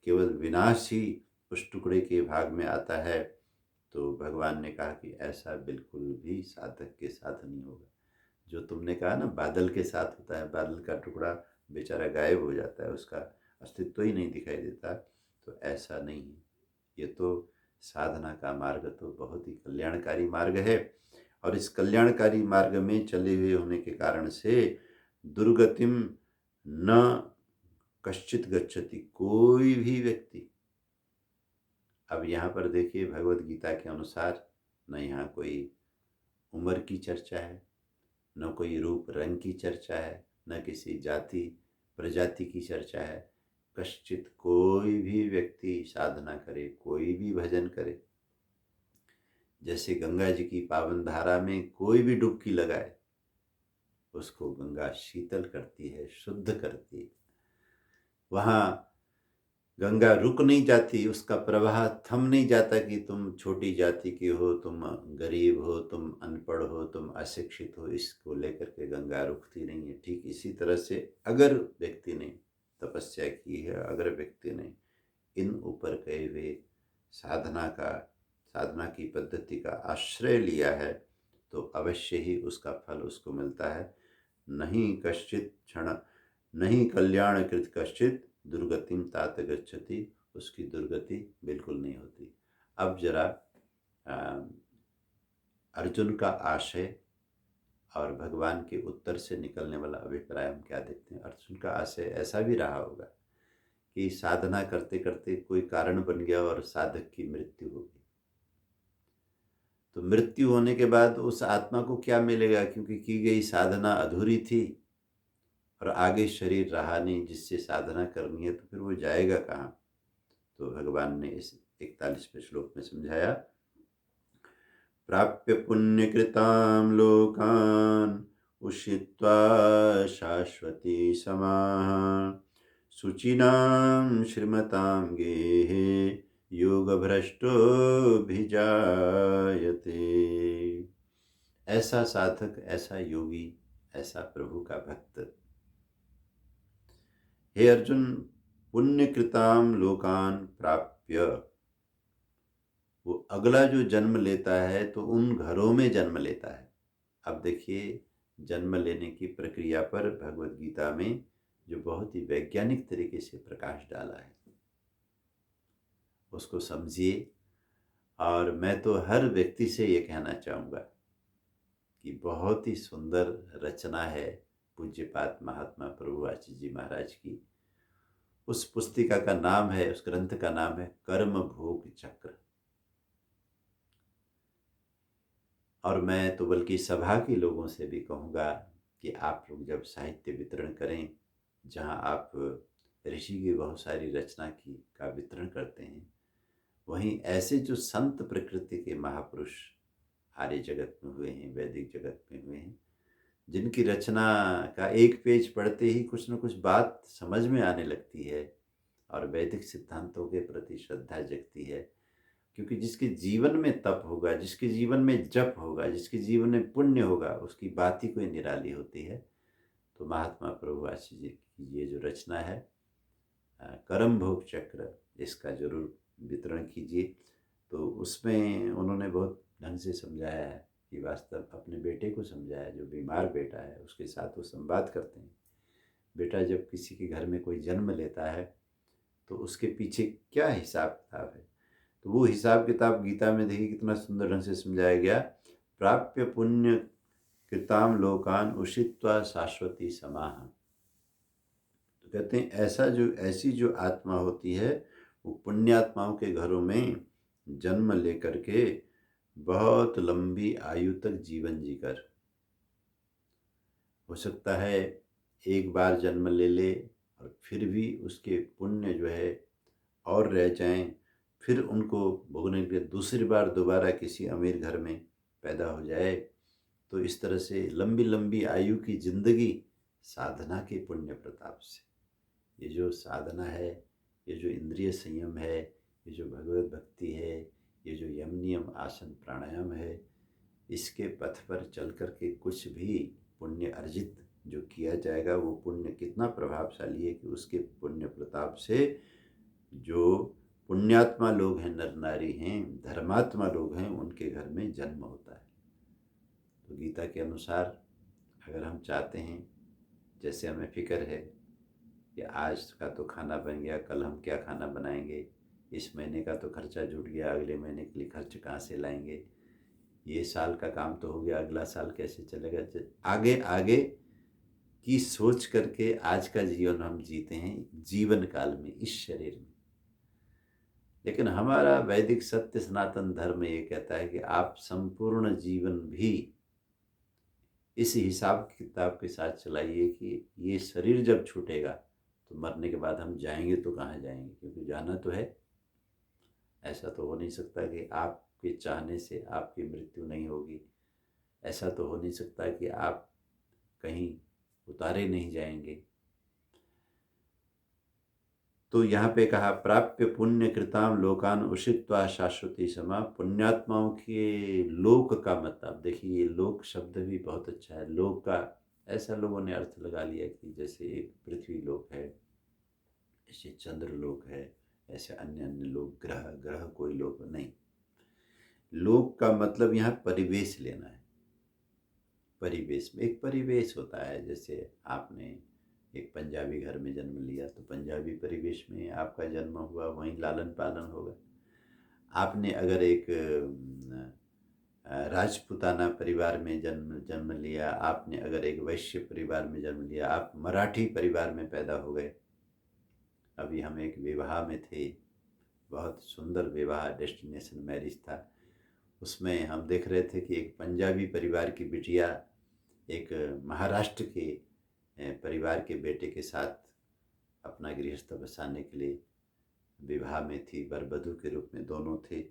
केवल विनाश ही उस टुकड़े के भाग में आता है। तो भगवान ने कहा कि ऐसा बिल्कुल भी साधक के साथ नहीं होगा। जो तुमने कहा ना बादल के साथ होता है, बादल का टुकड़ा बेचारा गायब हो जाता है, उसका अस्तित्व ही नहीं दिखाई देता, तो ऐसा नहीं है। ये तो साधना का मार्ग तो बहुत ही कल्याणकारी मार्ग है, और इस कल्याणकारी मार्ग में चले हुए होने के कारण से दुर्गतिम न कश्चित गच्छति, कोई भी व्यक्ति। अब यहाँ पर देखिए भगवत गीता के अनुसार न यहाँ कोई उम्र की चर्चा है, न कोई रूप रंग की चर्चा है, न किसी जाति प्रजाति की चर्चा है। कश्चित, कोई भी व्यक्ति साधना करे, कोई भी भजन करे, जैसे गंगा जी की पावन धारा में कोई भी डुबकी लगाए, उसको गंगा शीतल करती है, शुद्ध करती है। वहाँ गंगा रुक नहीं जाती, उसका प्रवाह थम नहीं जाता कि तुम छोटी जाति के हो, तुम गरीब हो, तुम अनपढ़ हो, तुम अशिक्षित हो, इसको लेकर के गंगा रुकती नहीं है। ठीक इसी तरह से अगर व्यक्ति ने तपस्या की है, अगर व्यक्ति ने इन ऊपर कहे हुए साधना की पद्धति का आश्रय लिया है, तो अवश्य ही उसका फल उसको मिलता है। नहीं कल्याणकृत कश्चित दुर्गतिम तात गच्छति, उसकी दुर्गति बिल्कुल नहीं होती। अब जरा अर्जुन का आशय और भगवान के उत्तर से निकलने वाला अभिप्राय हम क्या देखते हैं। अर्जुन का आशय ऐसा भी रहा होगा कि साधना करते करते कोई कारण बन गया और साधक की मृत्यु हो गई, तो मृत्यु होने के बाद उस आत्मा को क्या मिलेगा, क्योंकि की गई साधना अधूरी थी और आगे शरीर रहा नहीं जिससे साधना करनी है, तो फिर वो जाएगा कहाँ। तो भगवान ने इस 41वें श्लोक में समझाया, प्राप्य पुण्यकृतां लोकान् उषित्वा शाश्वती समाः शुचिनां श्रीमतां गेहे योगभ्रष्टोऽभिजायते। ऐसा साधक, ऐसा योगी, ऐसा प्रभु का भक्त, हे अर्जुन, पुण्यकृतां लोकान् प्राप्य, वो अगला जो जन्म लेता है तो उन घरों में जन्म लेता है। अब देखिए, जन्म लेने की प्रक्रिया पर भगवत गीता में जो बहुत ही वैज्ञानिक तरीके से प्रकाश डाला है, उसको समझिए। और मैं तो हर व्यक्ति से ये कहना चाहूँगा कि बहुत ही सुंदर रचना है पूज्यपाद महात्मा प्रभुवाची जी महाराज की। उस पुस्तिका का नाम है, उस ग्रंथ का नाम है कर्म भोग चक्र। और मैं तो बल्कि सभा के लोगों से भी कहूँगा कि आप लोग जब साहित्य वितरण करें, जहाँ आप ऋषि की बहुत सारी रचना की का वितरण करते हैं, वहीं ऐसे जो संत प्रकृति के महापुरुष आर्य जगत में हुए हैं, वैदिक जगत में हुए हैं, जिनकी रचना का एक पेज पढ़ते ही कुछ न कुछ बात समझ में आने लगती है और वैदिक सिद्धांतों के प्रति श्रद्धा जगती है। क्योंकि जिसके जीवन में तप होगा, जिसके जीवन में जप होगा, जिसके जीवन में पुण्य होगा, उसकी बात ही कोई निराली होती है। तो महात्मा प्रभुवाची जी की ये जो रचना है कर्म भोग चक्र, इसका जरूर वितरण कीजिए। तो उसमें उन्होंने बहुत ढंग से समझाया है कि वास्तव अपने बेटे को समझाया, जो बीमार बेटा है उसके साथ वो संवाद करते हैं। बेटा जब किसी के घर में कोई जन्म लेता है तो उसके पीछे क्या हिसाब किताब है, तो वो हिसाब किताब गीता में देखिए कितना सुंदर ढंग से समझाया गया। प्राप्य पुण्य कृताम लोकान उषित्वा शाश्वती समाह। तो कहते हैं ऐसी जो आत्मा होती है, वो पुण्यात्माओं के घरों में जन्म लेकर के बहुत लंबी आयु तक जीवन जीकर, हो सकता है एक बार जन्म ले ले और फिर भी उसके पुण्य जो है और रह जाएं, फिर उनको भोगने के लिए दूसरी बार दोबारा किसी अमीर घर में पैदा हो जाए। तो इस तरह से लंबी लंबी आयु की जिंदगी साधना के पुण्य प्रताप से, ये जो साधना है, ये जो इंद्रिय संयम है, ये जो भगवत भक्ति है, ये जो यम नियम आसन प्राणायाम है, इसके पथ पर चल कर के कुछ भी पुण्य अर्जित जो किया जाएगा, वो पुण्य कितना प्रभावशाली है कि उसके पुण्य प्रताप से जो पुण्यात्मा लोग हैं, नर नारी हैं, धर्मात्मा लोग हैं, उनके घर में जन्म होता है। तो गीता के अनुसार अगर हम चाहते हैं, जैसे हमें फिक्र है कि आज का तो खाना बन गया, कल हम क्या खाना बनाएंगे, इस महीने का तो खर्चा जुट गया, अगले महीने के लिए खर्च कहाँ से लाएंगे, ये साल का काम तो हो गया, अगला साल कैसे चलेगा, आगे आगे की सोच करके आज का जीवन हम जीते हैं जीवन काल में, इस शरीर में। लेकिन हमारा वैदिक सत्य सनातन धर्म ये कहता है कि आप संपूर्ण जीवन भी इस हिसाब किताब के साथ चलाइए कि ये शरीर जब छूटेगा तो मरने के बाद हम जाएंगे तो कहाँ जाएंगे, क्योंकि जाना तो है। ऐसा तो हो नहीं सकता कि आपके चाहने से आपकी मृत्यु नहीं होगी, ऐसा तो हो नहीं सकता कि आप कहीं उतारे नहीं जाएंगे। तो यहाँ पे कहा प्राप्य पुण्य कृताम लोकान उषित्वा शाश्वती समा। पुण्यात्माओं के लोक का मतलब देखिए, ये लोक शब्द भी बहुत अच्छा है। लोक का ऐसा लोगों ने अर्थ लगा लिया कि जैसे एक पृथ्वी लोक है, ऐसे चंद्र लोक है, ऐसे अन्य अन्य लोक, ग्रह ग्रह कोई लोक नहीं। लोक का मतलब यहाँ परिवेश लेना है। परिवेश में एक परिवेश होता है, जैसे आपने एक पंजाबी घर में जन्म लिया तो पंजाबी परिवेश में आपका जन्म हुआ, वहीं लालन पालन होगा। आपने अगर एक राजपूताना परिवार में जन्म लिया, आपने अगर एक वैश्य परिवार में जन्म लिया, आप मराठी परिवार में पैदा हो गए, अभी हम एक विवाह में थे, बहुत सुंदर विवाह, डेस्टिनेशन मैरिज था। उसमें हम देख रहे थे कि एक पंजाबी परिवार की बिटिया एक महाराष्ट्र के परिवार के बेटे के साथ अपना गृहस्थ बसाने के लिए विवाह में थी। वर वधू के रूप में दोनों थे।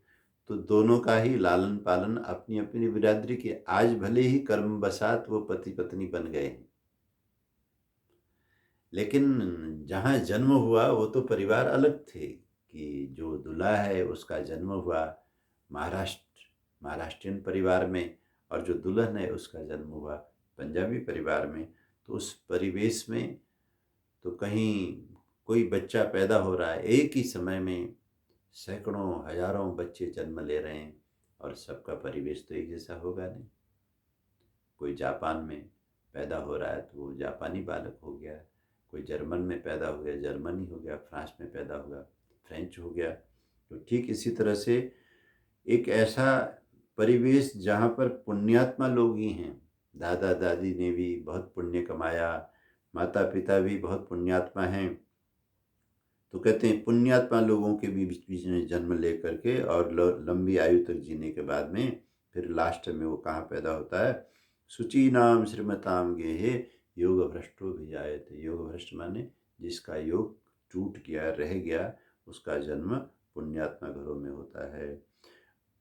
तो दोनों का ही लालन पालन अपनी अपनी बिरादरी के, आज भले ही कर्म बसात वो पति पत्नी बन गए हैं, लेकिन जहाँ जन्म हुआ वो तो परिवार अलग थे। कि जो दूल्हा है उसका जन्म हुआ महाराष्ट्रियन परिवार में, और जो दुल्हन है उसका जन्म हुआ पंजाबी परिवार में। तो उस परिवेश में तो कहीं कोई बच्चा पैदा हो रहा है, एक ही समय में सैकड़ों हजारों बच्चे जन्म ले रहे हैं, और सबका परिवेश तो एक जैसा होगा नहीं। कोई जापान में पैदा हो रहा है तो वो जापानी बालक हो गया, कोई जर्मन में पैदा हो गया जर्मनी हो गया, फ्रांस में पैदा हुआ फ्रेंच हो गया। तो ठीक इसी तरह से एक ऐसा परिवेश जहाँ पर पुण्यात्मा लोग ही हैं। दादा दादी ने भी बहुत पुण्य कमाया, माता पिता भी बहुत पुण्यात्मा हैं। तो कहते हैं पुण्यात्मा लोगों के भी बीच बीच में जन्म ले करके और लंबी आयु तक जीने के बाद में फिर लास्ट में वो कहाँ पैदा होता है, शुचि नाम श्रीमताम गेहे योग भ्रष्टो भी जाए थे। योग भ्रष्ट माने जिसका योग टूट गया रह गया, उसका जन्म पुण्यात्मा घरों में होता है।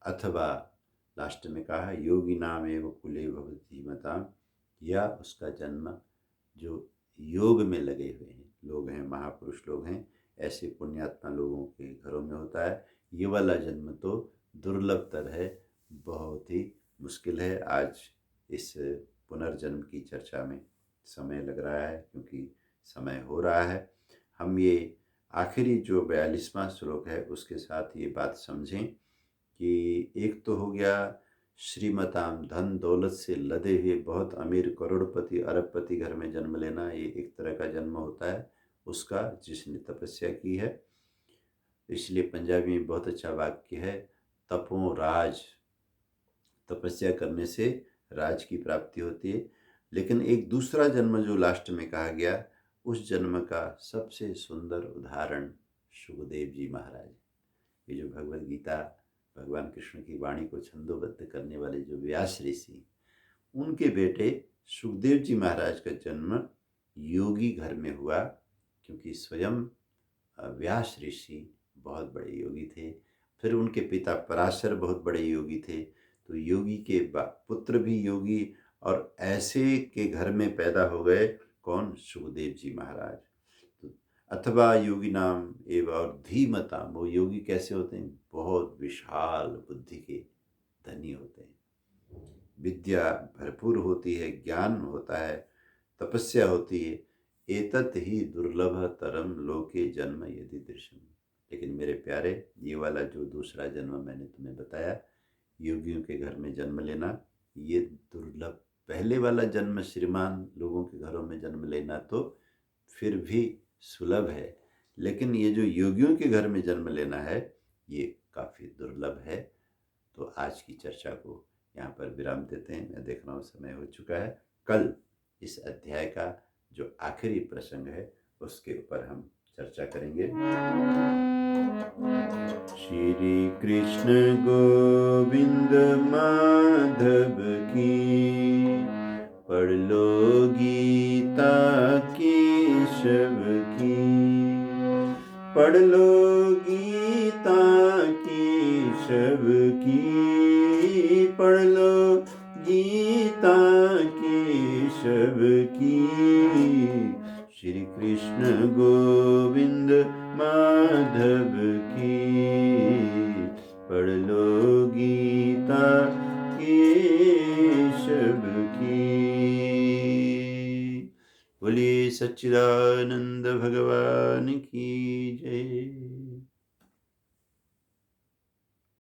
अथवा लास्ट में कहा योगी नाम एवं कुले भवती धीमताम, या उसका जन्म जो योग में लगे हुए हैं लोग हैं, महापुरुष लोग हैं, ऐसे पुण्यात्मा लोगों के घरों में होता है। ये वाला जन्म तो दुर्लभतर है, बहुत ही मुश्किल है। आज इस पुनर्जन्म की चर्चा में समय लग रहा है क्योंकि समय हो रहा है। हम ये आखिरी जो 42वां श्लोक है उसके साथ ये बात समझें कि एक तो हो गया श्रीमताम, धन दौलत से लदे हुए बहुत अमीर करोड़पति अरबपति घर में जन्म लेना, ये एक तरह का जन्म होता है उसका जिसने तपस्या की है। इसलिए पंजाबी में बहुत अच्छा वाक्य है, तपों राज, तपस्या करने से राज की प्राप्ति होती है। लेकिन एक दूसरा जन्म जो लास्ट में कहा गया, उस जन्म का सबसे सुंदर उदाहरण सुखदेव जी महाराज। ये जो भगवद गीता भगवान कृष्ण की वाणी को छंदोबद्ध करने वाले जो व्यास ऋषि, उनके बेटे सुखदेव जी महाराज का जन्म योगी घर में हुआ, क्योंकि स्वयं व्यास ऋषि बहुत बड़े योगी थे। फिर उनके पिता पराशर बहुत बड़े योगी थे। तो योगी के पुत्र भी योगी, और ऐसे के घर में पैदा हो गए कौन, सुखदेव जी महाराज। तो अथवा योगी नाम एवं और धीमता, वो योगी कैसे होते हैं, बहुत विशाल बुद्धि के धनी होते हैं, विद्या भरपूर होती है, ज्ञान होता है, तपस्या होती है। एतत ही दुर्लभ तरम लोके जन्म यदि दृश्यम। लेकिन मेरे प्यारे, ये वाला जो दूसरा जन्म मैंने तुम्हें बताया, योगियों के घर में जन्म लेना, ये दुर्लभ। पहले वाला जन्म श्रीमान लोगों के घरों में जन्म लेना तो फिर भी सुलभ है, लेकिन ये जो योगियों के घर में जन्म लेना है ये काफ़ी दुर्लभ है। तो आज की चर्चा को यहाँ पर विराम देते हैं। मैं देख रहा हूँ समय हो चुका है। कल इस अध्याय का जो आखिरी प्रसंग है उसके ऊपर हम चर्चा करेंगे। श्री कृष्ण गोविंद माधव की, पढ़ लो गीता केशव की, पढ़ लो गीता केशव की, पढ़ लो गीता केशव की। श्री कृष्ण गोविंद माधव की, पढ़ लो गीता केशव की। बोलिए सच्चिदानंद भगवान की जय।